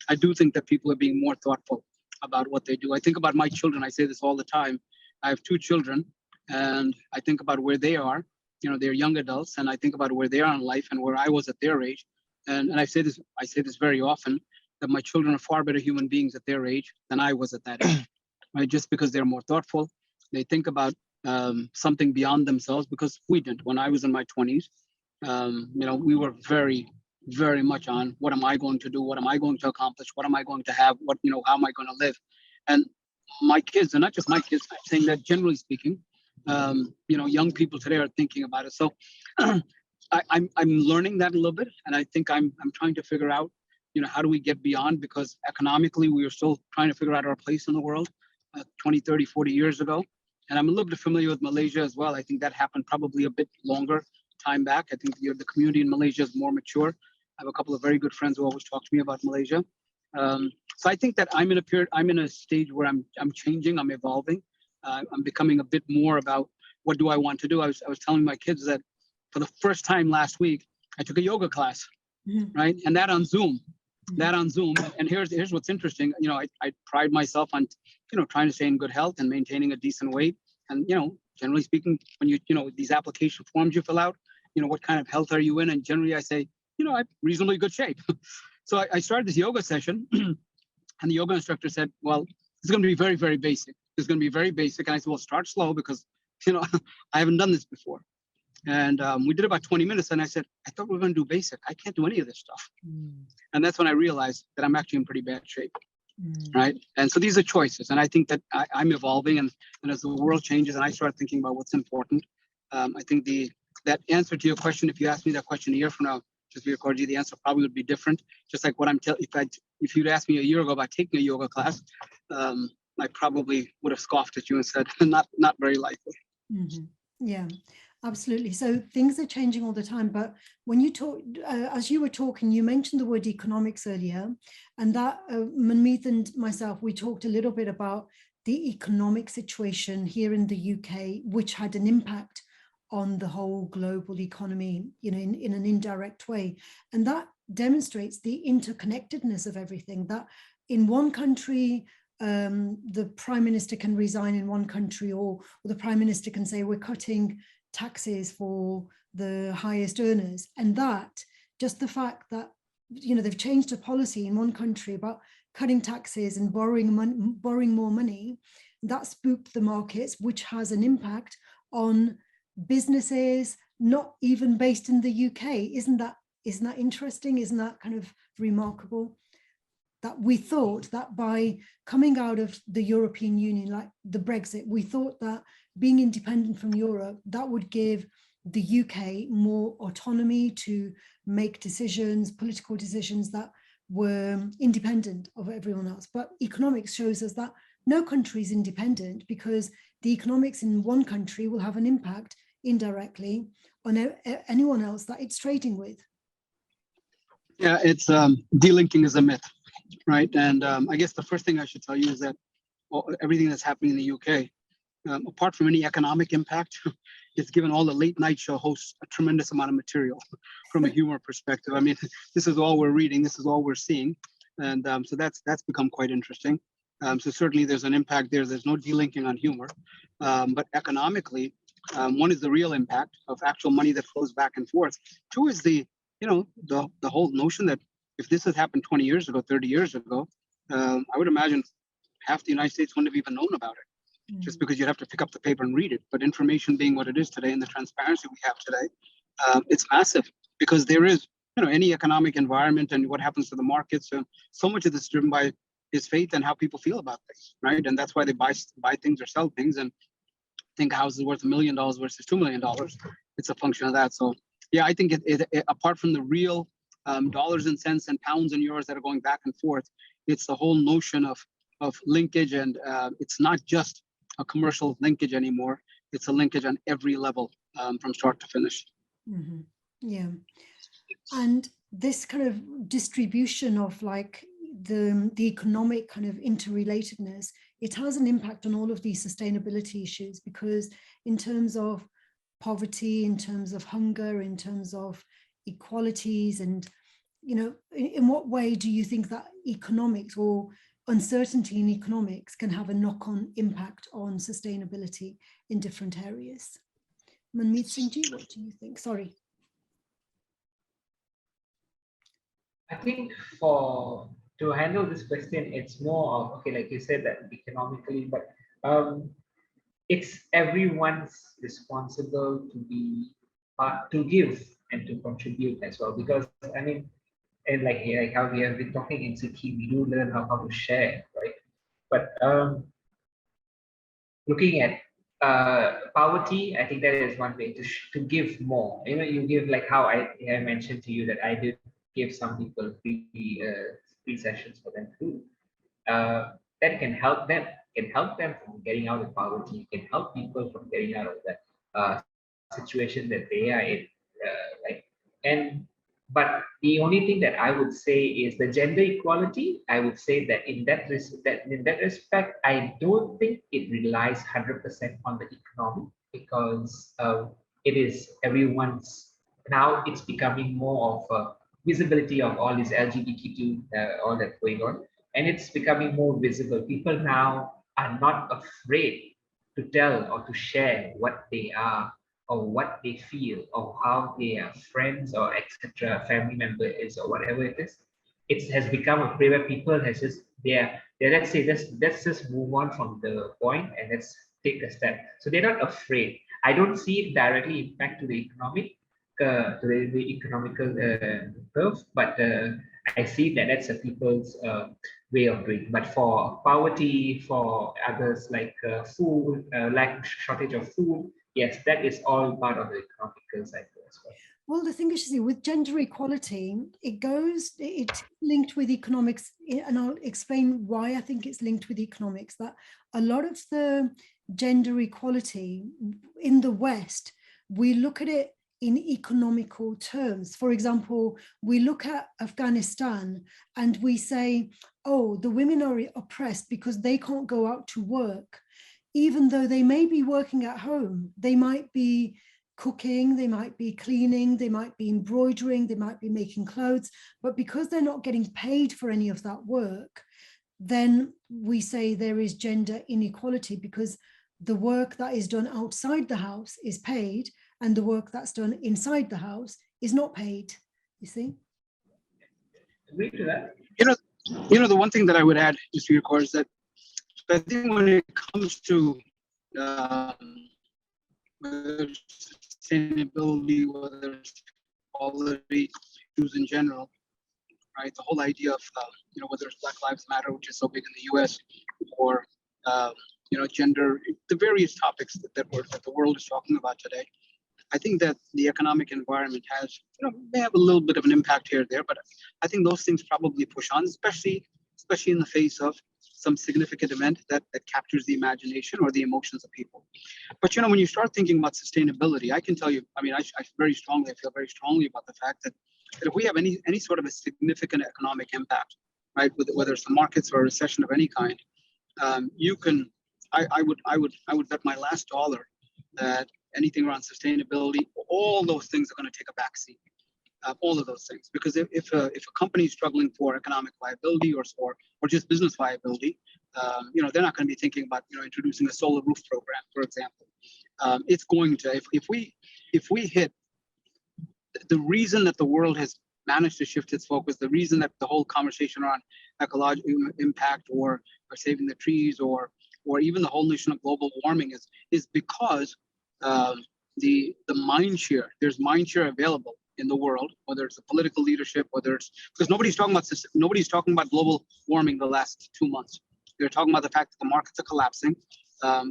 [SPEAKER 3] I do think that people are being more thoughtful about what they do. I think about my children. I say this all the time. I have 2 children, and I think about where they are. They're young adults, and I think about where they are in life and where I was at their age. And I say this very often, that my children are far better human beings at their age than I was at that age. Right? Just because they're more thoughtful, they think about something beyond themselves, because we didn't. When I was in my 20s, we were very, very much on what am I going to do? What am I going to accomplish? What am I going to have? How am I going to live? And my kids, and not just my kids, I'm saying that generally speaking, young people today are thinking about it. So I'm learning that a little bit, and I think I'm trying to figure out, how do we get beyond, because economically we are still trying to figure out our place in the world 20, 30, 40 years ago. And I'm a little bit familiar with Malaysia as well. I think that happened probably a bit longer time back. I think the community in Malaysia is more mature. I have a couple of very good friends who always talk to me about Malaysia. So I think that I'm in a stage where I'm changing, I'm evolving. I'm becoming a bit more about what do I want to do. I was telling my kids that for the first time last week, I took a yoga class, right? And that on Zoom. And here's what's interesting. I pride myself on, trying to stay in good health and maintaining a decent weight. And, generally speaking, when these application forms you fill out, what kind of health are you in? And generally I say, I'm reasonably good shape. So I started this yoga session and the yoga instructor said, well, it's going to be very, very basic. It's going to be very basic. And I said, well, start slow because, I haven't done this before. And we did about 20 minutes. And I said, I thought we were going to do basic. I can't do any of this stuff.
[SPEAKER 1] Mm.
[SPEAKER 3] And that's when I realized that I'm actually in pretty bad shape.
[SPEAKER 1] Mm.
[SPEAKER 3] Right. And so these are choices. And I think that I'm evolving. And as the world changes and I start thinking about what's important, I think that answer to your question, if you asked me that question a year from now, just to record you, the answer probably would be different. Just like what I'm telling, if you'd asked me a year ago about taking a yoga class, I probably would have scoffed at you and said, not very likely.
[SPEAKER 1] Mm-hmm. Yeah, absolutely. So things are changing all the time. But when you talk, as you were talking, you mentioned the word economics earlier, and that Manmeet and myself, we talked a little bit about the economic situation here in the UK, which had an impact on the whole global economy, you know, in an indirect way. And that demonstrates the interconnectedness of everything, that in one country, the prime minister can resign in one country, or the prime minister can say we're cutting taxes for the highest earners. And that, just the fact that, you know, they've changed a policy in one country about cutting taxes and borrowing more money, that spooked the markets, which has an impact on businesses not even based in the UK. Isn't that interesting? Isn't that kind of remarkable? That we thought that by coming out of the European Union, like the Brexit, we thought that being independent from Europe, that would give the UK more autonomy to make decisions, political decisions that were independent of everyone else. But economics shows us that no country is independent, because the economics in one country will have an impact indirectly on anyone else that it's trading with.
[SPEAKER 3] Yeah, it's delinking is a myth, right? And I guess the first thing I should tell you is that everything that's happening in the UK, apart from any economic impact, it's given all the late night show hosts a tremendous amount of material from a humor perspective. I mean, this is all we're reading, this is all we're seeing. And so that's become quite interesting. So certainly there's an impact there. There's no delinking on humor. But economically, one is the real impact of actual money that flows back and forth. Two is the whole notion that if this had happened 20 years ago, 30 years ago, I would imagine half the United States wouldn't have even known about it, just because you'd have to pick up the paper and read it. But information being what it is today and the transparency we have today, it's massive, because there is, any economic environment and what happens to the markets. So much of this is driven by his faith and how people feel about things, right? And that's why they buy things or sell things, and think a house is worth $1 million versus $2 million. It's a function of that. So yeah, I think it apart from the real dollars and cents and pounds and euros that are going back and forth, it's the whole notion of linkage, and it's not just a commercial linkage anymore. It's a linkage on every level, from start to finish.
[SPEAKER 1] Mm-hmm. Yeah, and this kind of distribution of like the economic kind of interrelatedness, it has an impact on all of these sustainability issues, because in terms of poverty, in terms of hunger, in terms of equalities, and in what way do you think that economics or uncertainty in economics can have a knock-on impact on sustainability in different areas? Manmeet Singh, what do you think? Sorry.
[SPEAKER 2] I think to handle this question, it's more of, okay, like you said, that economically, but it's everyone's responsible to give and to contribute as well. Because I mean, and like how we have been talking in City, we do learn how to share, right? But looking at poverty, I think that is one way to give more. You give, like how I mentioned to you that I did give some people free sessions for them to do. That can help them from getting out of poverty, can help people from getting out of that situation that they are in, but the only thing that I would say is the gender equality. I would say that in that respect, I don't think it relies 100% on the economy, because it is everyone's. Now it's becoming more of a visibility of all this LGBTQ, all that going on, and it's becoming more visible. People now are not afraid to tell or to share what they are, or what they feel, or how their friends or etc. family member is, or whatever it is. It has become a way where people has just let's say let's just move on from the point and let's take a step. So they're not afraid. I don't see it directly impact to the economic, the economical curve, but I see that that's a people's way of doing. But for poverty, for others like food, lack shortage of food, yes, that is all part of the economical cycle as well.
[SPEAKER 1] Well, the thing is, you see, with gender equality, it's linked with economics, and I'll explain why I think it's linked with economics, that a lot of the gender equality in the West, we look at it in economical terms. For example, we look at Afghanistan and we say, oh, the women are oppressed because they can't go out to work, even though they may be working at home. They might be cooking, they might be cleaning, they might be embroidering, they might be making clothes, but because they're not getting paid for any of that work, then we say there is gender inequality, because the work that is done outside the house is paid and the work that's done inside the house is not paid, you see?
[SPEAKER 2] Agree to that?
[SPEAKER 3] The one thing that I would add, just for your core, is that I think when it comes to whether it's sustainability, whether it's quality issues in general, right? The whole idea of whether it's Black Lives Matter, which is so big in the U.S., or gender, the various topics that the world is talking about today. I think that the economic environment has, may have a little bit of an impact here or there, but I think those things probably push on, especially in the face of some significant event that captures the imagination or the emotions of people. But when you start thinking about sustainability, I can tell you, I feel very strongly about the fact that if we have any sort of a significant economic impact, right, whether it's the markets or a recession of any kind, I would bet my last dollar that anything around sustainability, all those things are going to take a backseat. All of those things, because if a company is struggling for economic viability or just business viability, they're not going to be thinking about introducing a solar roof program, for example. It's going to, if we hit the reason that the world has managed to shift its focus, the reason that the whole conversation around ecological impact or saving the trees or even the whole notion of global warming is because the mind share, there's mind share available in the world, whether it's the political leadership, whether it's because nobody's talking about global warming the last 2 months. They're talking about the fact that the markets are collapsing.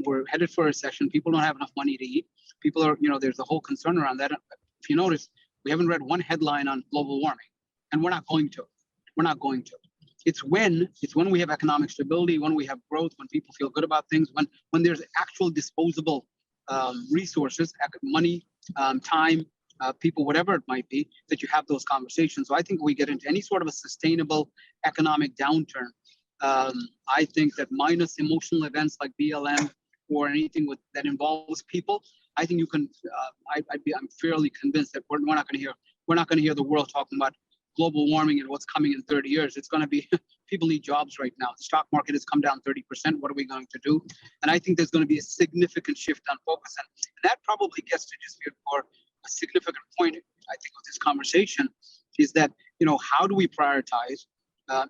[SPEAKER 3] We're headed for a recession. People don't have enough money to eat. People are, there's a whole concern around that. If you notice, we haven't read one headline on global warming, and we're not going to. It's when we have economic stability, when we have growth, when people feel good about things, when there's actual disposable resources, money, time, people, whatever it might be, that you have those conversations. So I think we get into any sort of a sustainable economic downturn. I think that minus emotional events like BLM or anything that involves people, I think you can. I'm fairly convinced that we're not going to hear the world talking about global warming and what's coming in 30 years. It's going to be people need jobs right now. The stock market has come down 30%. What are we going to do? And I think there's going to be a significant shift on focus, and that probably gets to just for a significant point, I think, of this conversation is that, how do we prioritize?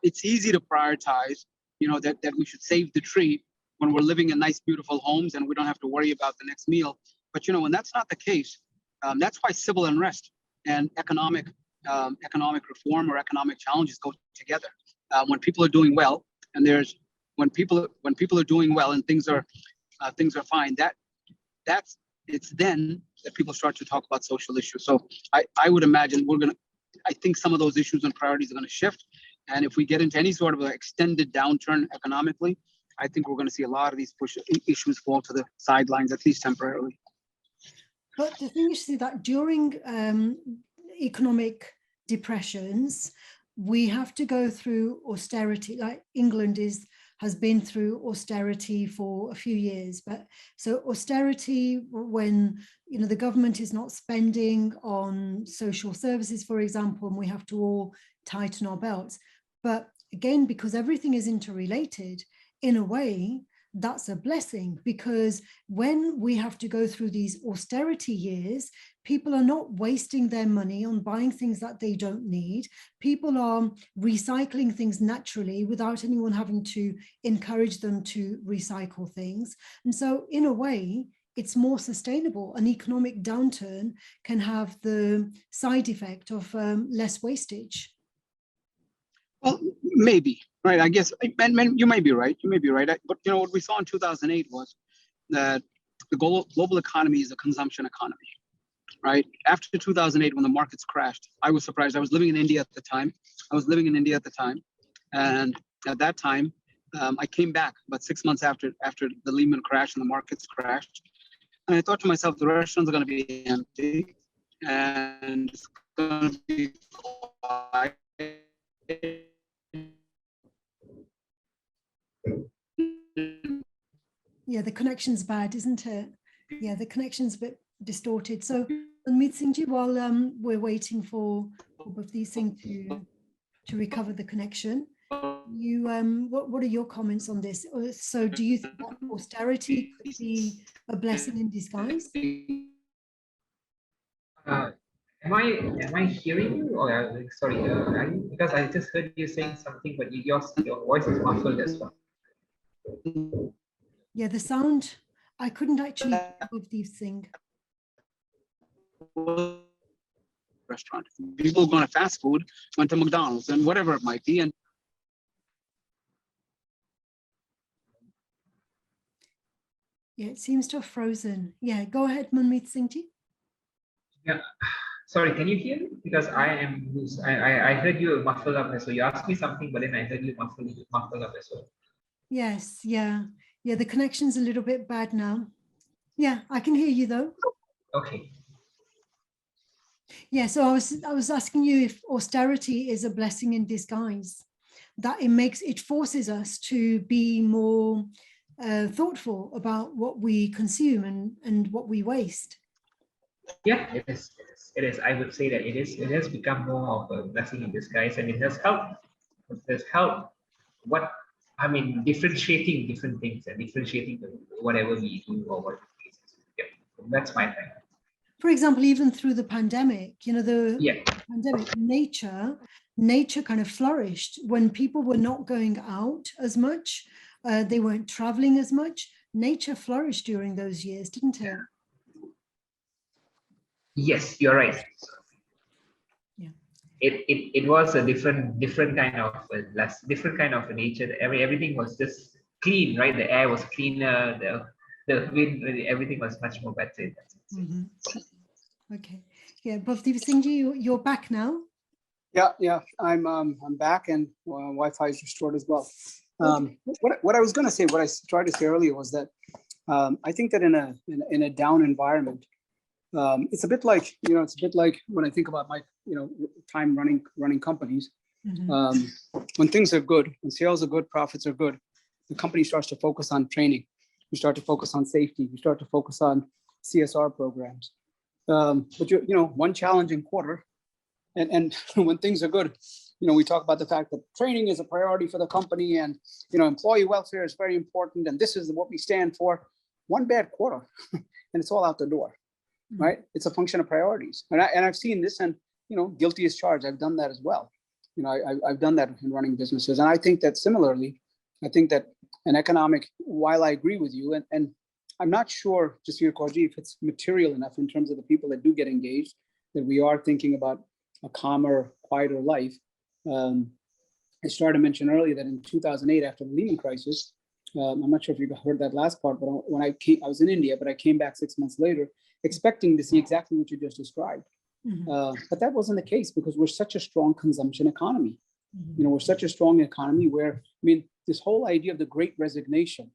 [SPEAKER 3] It's easy to prioritize, that we should save the tree when we're living in nice, beautiful homes and we don't have to worry about the next meal. But, when that's not the case, that's why civil unrest and economic reform or economic challenges go together. When people are doing well, and when people are doing well and things are fine, it's then that people start to talk about social issues. So I would imagine I think some of those issues and priorities are going to shift. And if we get into any sort of an extended downturn economically, I think we're going to see a lot of these issues fall to the sidelines, at least temporarily.
[SPEAKER 1] But the thing is that during economic depressions, we have to go through austerity. Like England has been through austerity for a few years, but so austerity when the government is not spending on social services, for example, and we have to all tighten our belts. But again, because everything is interrelated, in a way, that's a blessing, because when we have to go through these austerity years, people are not wasting their money on buying things that they don't need. People are recycling things naturally without anyone having to encourage them to recycle things. And so in a way, it's more sustainable. An economic downturn can have the side effect of less wastage.
[SPEAKER 3] Well, maybe, right? I guess, and you may be right. You may be right. But you know what we saw in 2008 was that the global economy is a consumption economy, right? After 2008, when the markets crashed, I was surprised. I was living in India at the time. And at that time, I came back about 6 months after the Lehman crash and the markets crashed. And I thought to myself, the restaurants are going to be empty and it's going to be quiet.
[SPEAKER 1] Yeah, the connection's bad, isn't it? Yeah, the connection's a bit distorted. So, Manmeet Singh, while we're waiting for Bhavdeep Singh to recover the connection, you what are your comments on this? So, do you think that austerity could be a blessing in disguise?
[SPEAKER 2] Am I hearing you, or sorry? Because I just heard you saying something, but your voice is muffled as well.
[SPEAKER 1] Yeah, the sound, I couldn't actually hear Bhavdeep Singh.
[SPEAKER 3] Restaurant. People going to fast food, went to McDonald's and whatever it might be. And
[SPEAKER 1] yeah, it seems to have frozen. Yeah, go ahead, Manmeet Singh ji.
[SPEAKER 2] Yeah. Sorry, can you hear me? Because I heard you muffled up as well. You asked me something, but then I heard you muffled up as well.
[SPEAKER 1] Yes, yeah. Yeah, the connection's a little bit bad now. Yeah, I can hear you though.
[SPEAKER 2] Okay.
[SPEAKER 1] Yeah, so I was asking you if austerity is a blessing in disguise, that it forces us to be more thoughtful about what we consume and what we waste.
[SPEAKER 2] Yeah, it is. It is. I would say that it is. It has become more of a blessing in disguise, and it has helped. It has helped. What I mean, differentiating different things and differentiating whatever we do or what. Yeah, that's my thing.
[SPEAKER 1] For example, even through the pandemic, the pandemic, nature kind of flourished when people were not going out as much. They weren't traveling as much. Nature flourished during those years, didn't it?
[SPEAKER 2] Yes, you're right.
[SPEAKER 1] Yeah.
[SPEAKER 2] It was a different kind of different kind of nature. Everything was just clean, right? The air was cleaner. The wind, everything was much more better.
[SPEAKER 1] Okay. Yeah, Bhavdeep Singh ji, you're back now.
[SPEAKER 3] Yeah, I'm back, and Wi-Fi is restored as well. What I was going to say, what I tried to say earlier was that I think that in a down environment, it's a bit like when I think about my time running companies. When things are good, when sales are good, profits are good, the company starts to focus on training. You start to focus on safety. You start to focus on CSR programs. But one challenging quarter, and when things are good, we talk about the fact that training is a priority for the company, and employee welfare is very important, and this is what we stand for. One bad quarter, and it's all out the door, right? It's a function of priorities, and I've seen this, and guilty as charged. I've done that as well. I've done that in running businesses, and I think that similarly, I think that an economic, while I agree with you, and I'm not sure, Jasir Kaurji, if it's material enough in terms of the people that do get engaged, that we are thinking about a calmer, quieter life. I started to mention earlier that in 2008, after the Lehman crisis, I'm not sure if you heard that last part, but when I was in India, but I came back 6 months later, expecting to see exactly what you just described. But that wasn't the case, because we're such a strong consumption economy. We're such a strong economy where, this whole idea of the great resignation,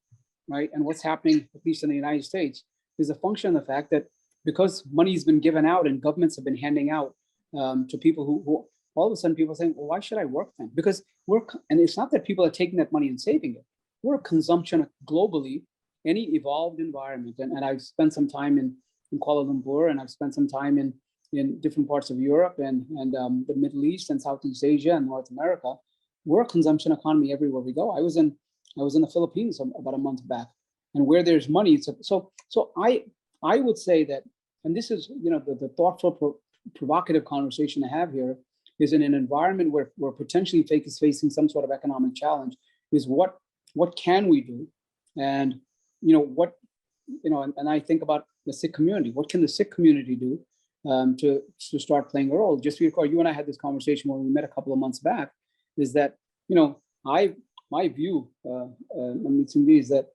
[SPEAKER 3] right? And what's happening, at least in the United States, is a function of the fact that because money's been given out and governments have been handing out to people who all of a sudden people are saying, well, why should I work then? Because and it's not that people are taking that money and saving it. We're a consumption globally, any evolved environment. And I've spent some time in Kuala Lumpur, and I've spent some time in different parts of Europe and the Middle East and Southeast Asia and North America. We're a consumption economy everywhere we go. I was in the Philippines about a month back, and where there's money, so I would say that, and this is the thoughtful, provocative conversation to have here, is in an environment where we're potentially facing some sort of economic challenge, is what can we do, and what and I think about the Sikh community. What can the Sikh community do to start playing a role? Just to recall, you and I had this conversation when we met a couple of months back, is that, my view, Manmeet Singh, is that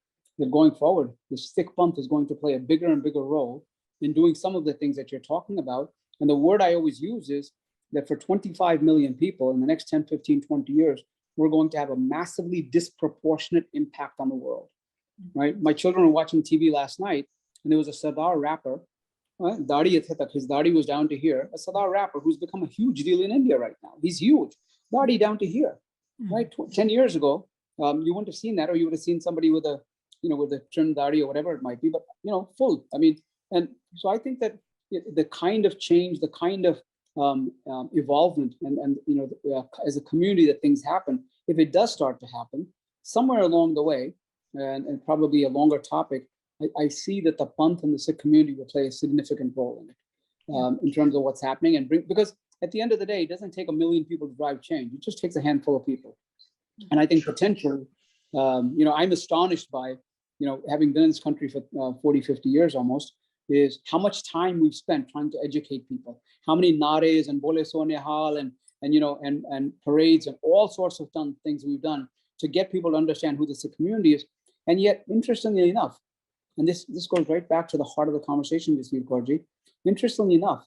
[SPEAKER 3] going forward, the Sikh Panth is going to play a bigger and bigger role in doing some of the things that you're talking about. And the word I always use is that for 25 million people in the next 10, 15, 20 years, we're going to have a massively disproportionate impact on the world, right? My children were watching TV last night, and there was a Sardar rapper, his dadi was down to here, a Sardar rapper who's become a huge deal in India right now. He's huge, dadi down to here, right? 10 years ago, you wouldn't have seen that, or you would have seen somebody with a, with a trimmed dadi or whatever it might be, but, full. I mean, and so I think that the kind of change, the kind of evolvement, and as a community that things happen, if it does start to happen, somewhere along the way, and probably a longer topic, I see that the Panth and the Sikh community will play a significant role in it, in terms of what's happening, and because at the end of the day, it doesn't take a million people to drive change. It just takes a handful of people. And I think potentially, I'm astonished by, having been in this country for 40, 50 years almost, is how much time we've spent trying to educate people. How many nares and bole so nihal and parades and all sorts of things we've done to get people to understand who the Sikh community is. And yet, interestingly enough, and this goes right back to the heart of the conversation this week, Gaurji. Interestingly enough,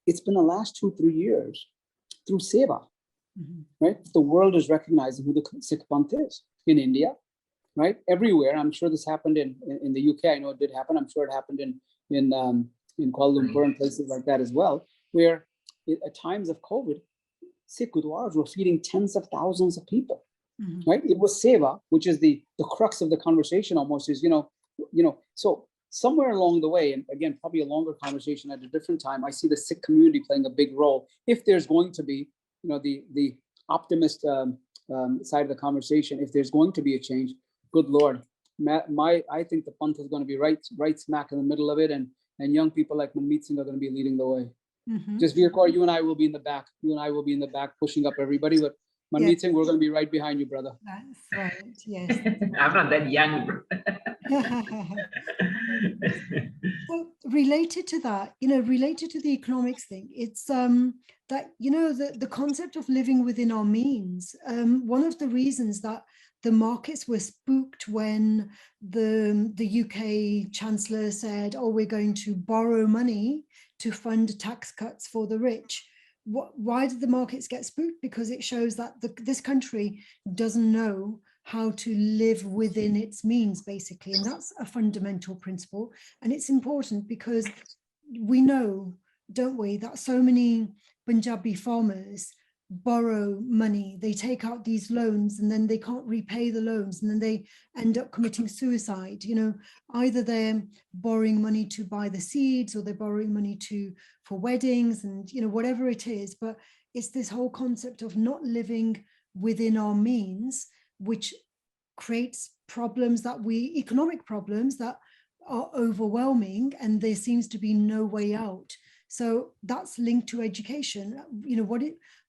[SPEAKER 3] it's been the last 2-3 years through Seva, right? The world is recognizing who the Sikh Panth is in India, right? Everywhere. I'm sure this happened in the UK. I know it did happen. I'm sure it happened in Kuala Lumpur and places like that as well, where at times of COVID, Sikh gurdwaras were feeding tens of thousands of people, right? It was Seva, which is the crux of the conversation almost, is, so somewhere along the way, and again, probably a longer conversation at a different time, I see the Sikh community playing a big role. If there's going to be, the optimist side of the conversation, if there's going to be a change, good Lord, I think the Panth is going to be right smack in the middle of it, and young people like Manmeet Singh are going to be leading the way. Just Veerkar, you and I will be in the back. You and I will be in the back pushing up everybody, but Manmeet Singh, we're going to be right behind you, brother.
[SPEAKER 1] That's right. Yes.
[SPEAKER 2] I'm not that young, bro.
[SPEAKER 1] So related to that, related to the economics thing, it's that the concept of living within our means. One of the reasons that the markets were spooked when the UK Chancellor said, "Oh, we're going to borrow money to fund tax cuts for the rich." Why did the markets get spooked? Because it shows that this country doesn't know how to live within its means, basically. And that's a fundamental principle. And it's important because we know, don't we, that so many Punjabi farmers borrow money. They take out these loans and then they can't repay the loans, and then they end up committing suicide. Either they're borrowing money to buy the seeds, or they're borrowing money for weddings, and whatever it is. But it's this whole concept of not living within our means, which creates economic problems that are overwhelming, and there seems to be no way out. So that's linked to education.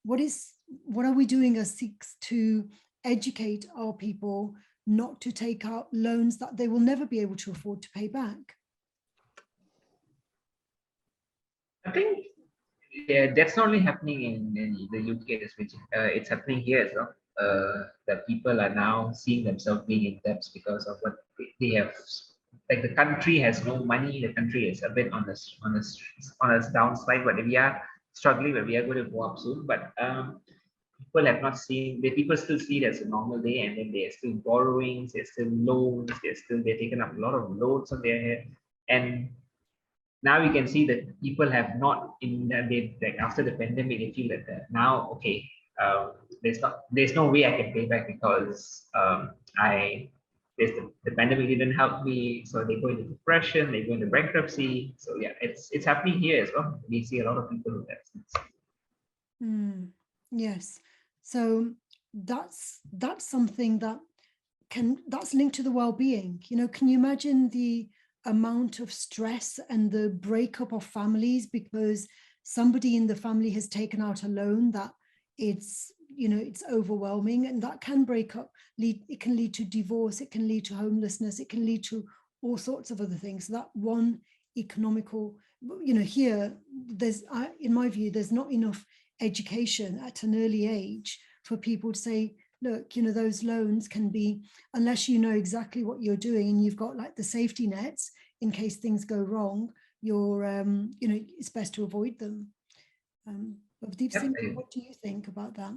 [SPEAKER 1] What are we doing as Sikhs to educate our people not to take out loans that they will never be able to afford to pay back?
[SPEAKER 2] I think that's not only happening in the UK, it's happening here as well. That people are now seeing themselves being in debts because of what they have. Like, the country has no money. The country is a bit on a downside, but we are struggling. But we are going to go up soon. But people have not seen. People still see it as a normal day, and then they're still borrowings, they're still loans, they're taking up a lot of loads on their head, and now we can see that people have not after the pandemic, they feel that now, okay, there's no way I can pay back because the pandemic didn't help me, so they go into depression, they go into bankruptcy. So yeah, it's happening here as well. We see a lot of people in that sense.
[SPEAKER 1] Yes, so that's something that's linked to the well-being. Can you imagine the amount of stress and the breakup of families because somebody in the family has taken out a loan that it's overwhelming, and that can break up, it can lead to divorce, it can lead to homelessness, it can lead to all sorts of other things. So that one economical, here there's, in my view, there's not enough education at an early age for people to say, look, those loans can be, unless you know exactly what you're doing and you've got like the safety nets in case things go wrong, you're, it's best to avoid them. Bhavdeep Singh, what do you think about that?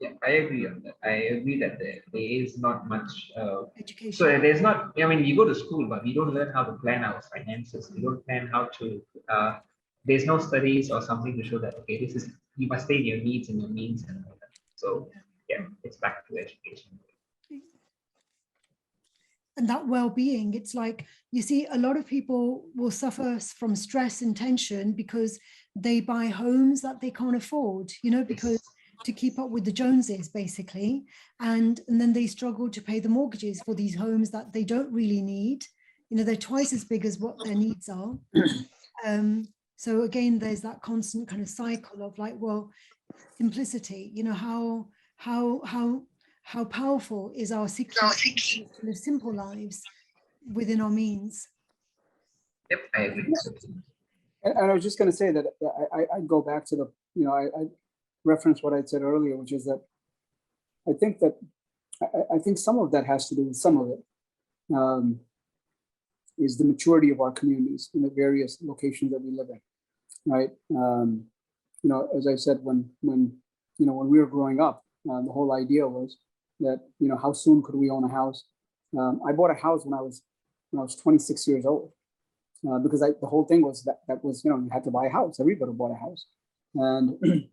[SPEAKER 2] Yeah, I agree on that. I agree that there is not much
[SPEAKER 1] Education.
[SPEAKER 2] So there's not, I mean, you go to school, but we don't learn how to plan our finances. We don't plan how to, there's no studies or something to show that, okay, this is, you must stay in your needs and your means and all that. So yeah, it's back to education.
[SPEAKER 1] And that well-being, it's like, you see, a lot of people will suffer from stress and tension because they buy homes that they can't afford, because to keep up with the Joneses, basically. And then they struggle to pay the mortgages for these homes that they don't really need. They're twice as big as what their needs are. So again, there's that constant kind of cycle of like, well, simplicity, how powerful is our security to live simple lives within our means.
[SPEAKER 2] Yep, I agree.
[SPEAKER 3] And I was just going to say that I go back to the, I reference what I said earlier, which is that I think some of that has to do with some of it is the maturity of our communities in the various locations that we live in, right? As I said, when we were growing up, the whole idea was that, how soon could we own a house? I bought a house when I was 26 years old. Because the whole thing was that was, you had to buy a house. Everybody bought a house, and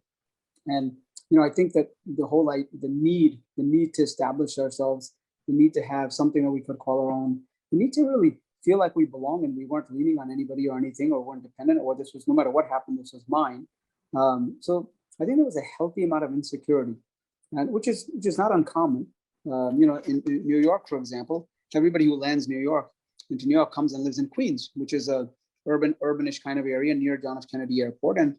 [SPEAKER 3] I think that the need to establish ourselves, the need to have something that we could call our own, the need to really feel like we belong and we weren't leaning on anybody or anything, or weren't dependent, or this was, no matter what happened, this was mine. So I think there was a healthy amount of insecurity, and which is not uncommon. In New York, for example, everybody who lands into New York comes and lives in Queens, which is a urbanish kind of area near John F. Kennedy Airport. And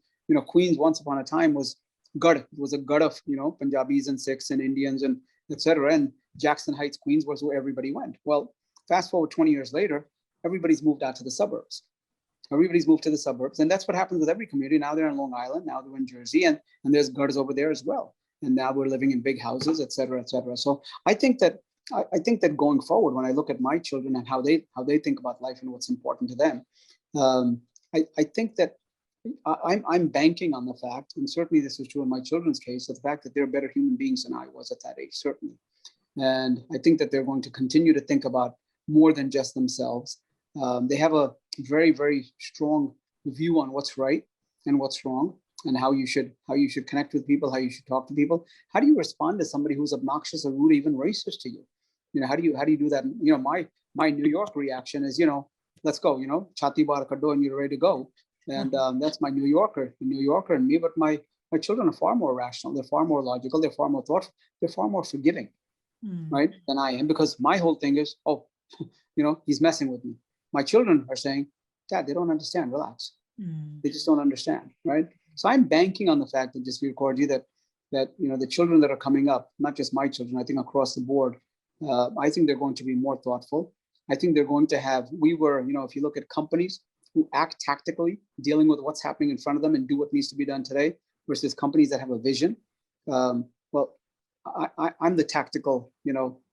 [SPEAKER 3] Queens once upon a time was a gut of Punjabis and Sikhs and Indians and etc. And Jackson Heights, Queens was where everybody went. Well, fast forward 20 years later, everybody's moved out to the suburbs. Everybody's moved to the suburbs, and that's what happens with every community. Now they're in Long Island, now they're in Jersey, and there's gutters over there as well. And now we're living in big houses, et cetera, et cetera. So I think that going forward, when I look at my children and how they think about life and what's important to them, I think that I'm banking on the fact, and certainly this is true in my children's case, the fact that they're better human beings than I was at that age, certainly. And I think that they're going to continue to think about more than just themselves. They have a very, very strong view on what's right and what's wrong, and how you should connect with people, how you should talk to people. How do you respond to somebody who's obnoxious or rude, even racist to you? How do you do that? My New York reaction is, let's go, chati bar kaddo, and you're ready to go. And that's my New Yorker and me. But my children are far more rational. They're far more logical. They're far more thoughtful. They're far more forgiving, right, than I am. Because my whole thing is, he's messing with me. My children are saying, Dad, they don't understand. Relax. They just don't understand, right? So I'm banking on the fact that, just to record you, that the children that are coming up, not just my children, I think across the board, I think they're going to be more thoughtful. I think they're going to have, if you look at companies who act tactically, dealing with what's happening in front of them and do what needs to be done today, versus companies that have a vision. Well, I'm the tactical,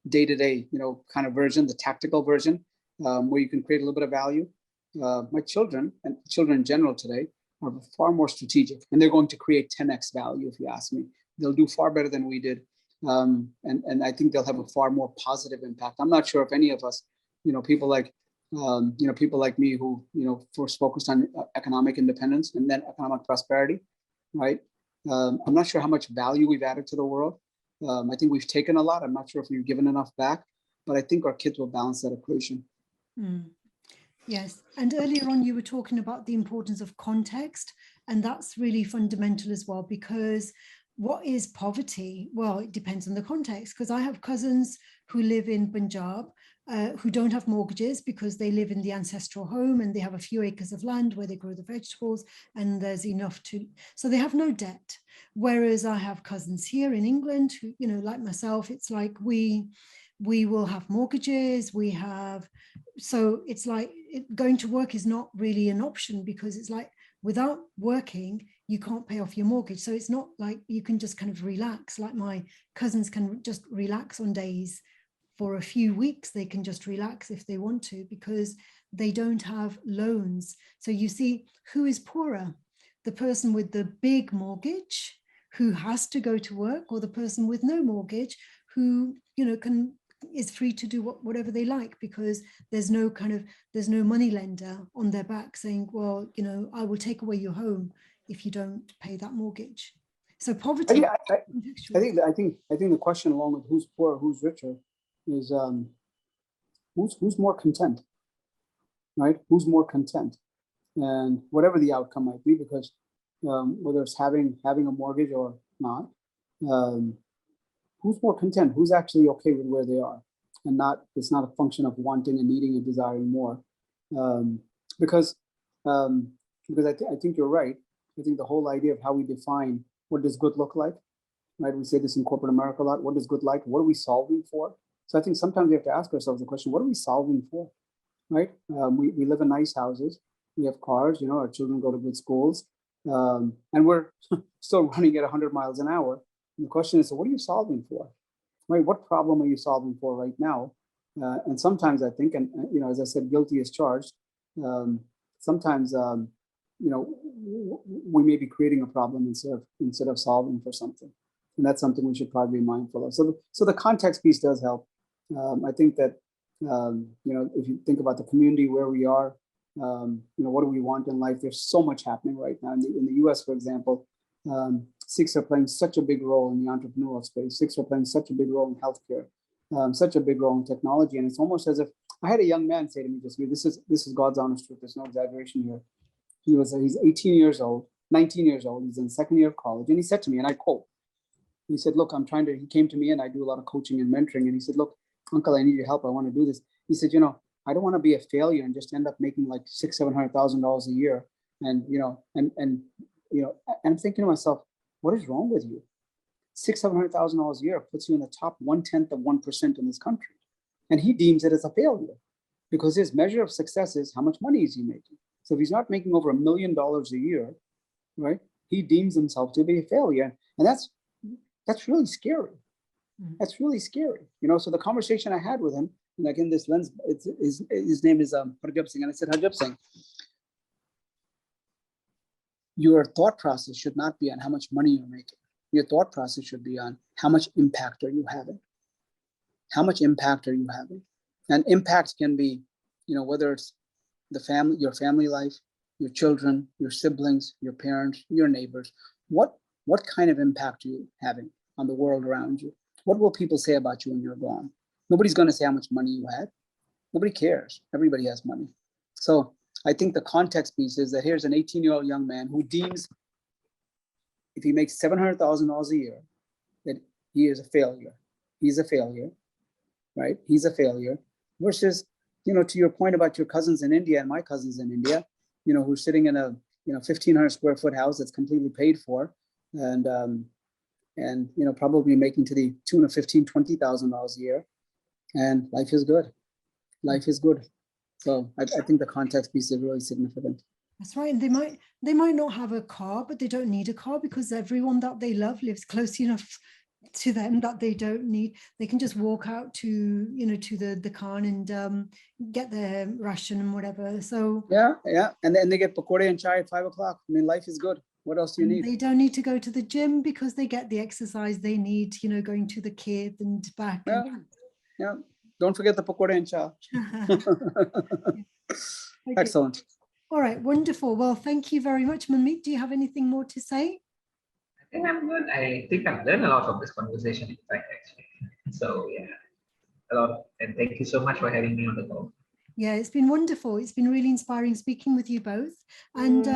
[SPEAKER 3] day-to-day, kind of version, the tactical version, where you can create a little bit of value. My children, and children in general today, are far more strategic, and they're going to create 10x value, if you ask me. They'll do far better than we did. And I think they'll have a far more positive impact. I'm not sure if any of us, people like me who, first focused on economic independence and then economic prosperity, right? I'm not sure how much value we've added to the world. I think we've taken a lot. I'm not sure if we've given enough back, but I think our kids will balance that equation.
[SPEAKER 1] Yes, and earlier on you were talking about the importance of context, and that's really fundamental as well, because what is poverty? Well, it depends on the context, because I have cousins who live in Punjab who don't have mortgages because they live in the ancestral home and they have a few acres of land where they grow the vegetables and there's enough so they have no debt. Whereas I have cousins here in England who, like myself, it's like we we will have mortgages, so it's like going to work is not really an option, because it's like without working, you can't pay off your mortgage. So it's not like you can just kind of relax. Like my cousins can just relax on days for a few weeks. They can just relax if they want to, because they don't have loans. So you see, who is poorer? The person with the big mortgage who has to go to work, or the person with no mortgage who, is free to do whatever they like, because there's no money lender on their back saying, well, I will take away your home if you don't pay that mortgage. So poverty.
[SPEAKER 3] I think the question, along with who's poor, who's richer, is who's more content, right? Who's more content, and whatever the outcome might be, because whether it's having a mortgage or not, who's more content? Who's actually okay with where they are, and it's not a function of wanting and needing and desiring more, because I think you're right. I think the whole idea of how we define what does good look like, right? We say this in corporate America a lot. What is good like? What are we solving for? So I think sometimes we have to ask ourselves the question: what are we solving for, right? We live in nice houses. We have cars. Our children go to good schools, and we're still running at 100 miles an hour. And the question is, so what are you solving for, right? What problem are you solving for right now? And sometimes I think, and as I said, guilty as charged. Sometimes we may be creating a problem instead of solving for something, and that's something we should probably be mindful of. So the context piece does help. I think that if you think about the community where we are, what do we want in life? There's so much happening right now in the U.S., for example. Sikhs are playing such a big role in the entrepreneurial space. Sikhs are playing such a big role in healthcare, such a big role in technology, and it's almost as if I had a young man say to me this week. This is God's honest truth. There's no exaggeration here. He's 18 years old, 19 years old. He's in the second year of college, and he said to me, and I quote, he said, "Look, he came to me, and I do a lot of coaching and mentoring, and he said, look, Uncle, I need your help. I want to do this." He said, I don't want to be a failure and just end up making like $600,000-700,000 a year, and I'm thinking to myself, what is wrong with you? $600,000-700,000 a year puts you in the top 0.1% in this country, and he deems it as a failure because his measure of success is how much money is he making. So if he's not making over $1 million a year, right, he deems himself to be a failure, and that's really scary. That's really scary. So the conversation I had with him, and again, this lens, his name is Harjab Singh, and I said, Harjab Singh, your thought process should not be on how much money you're making. Your thought process should be on how much impact are you having? How much impact are you having? And impact can be, whether it's your family life, your children, your siblings, your parents, your neighbors. What kind of impact are you having on the world around you? What will people say about you when you're gone? Nobody's going to say how much money you had. Nobody cares. Everybody has money. So I think the context piece is that here's an 18-year-old young man who deems if he makes $700,000 a year, that he is a failure. He's a failure, right? He's a failure. Versus, to your point about your cousins in India and my cousins in India, who's sitting in a 1,500 square foot house that's completely paid for, and probably making to the tune of $15,000-20,000 a year, and life is good. Life is good. So I think the context piece is really significant.
[SPEAKER 1] That's right. And they might not have a car, but they don't need a car because everyone that they love lives close enough to them that they don't need. They can just walk out to the Khan and get their ration and whatever. So
[SPEAKER 3] yeah, and then they get pakode and chai at 5 o'clock. I mean, life is good. What else do you need?
[SPEAKER 1] They don't need to go to the gym because they get the exercise they need. Going to the kid and back.
[SPEAKER 3] Yeah. Don't forget the pakode and chai. Okay. Excellent.
[SPEAKER 1] All right, wonderful. Well, thank you very much, Manmeet. Do you have anything more to say?
[SPEAKER 2] I think I'm good. I think I've learned a lot from this conversation, in fact, actually. So yeah, a lot. And thank you so much for having me on the call.
[SPEAKER 1] Yeah, it's been wonderful. It's been really inspiring speaking with you both. And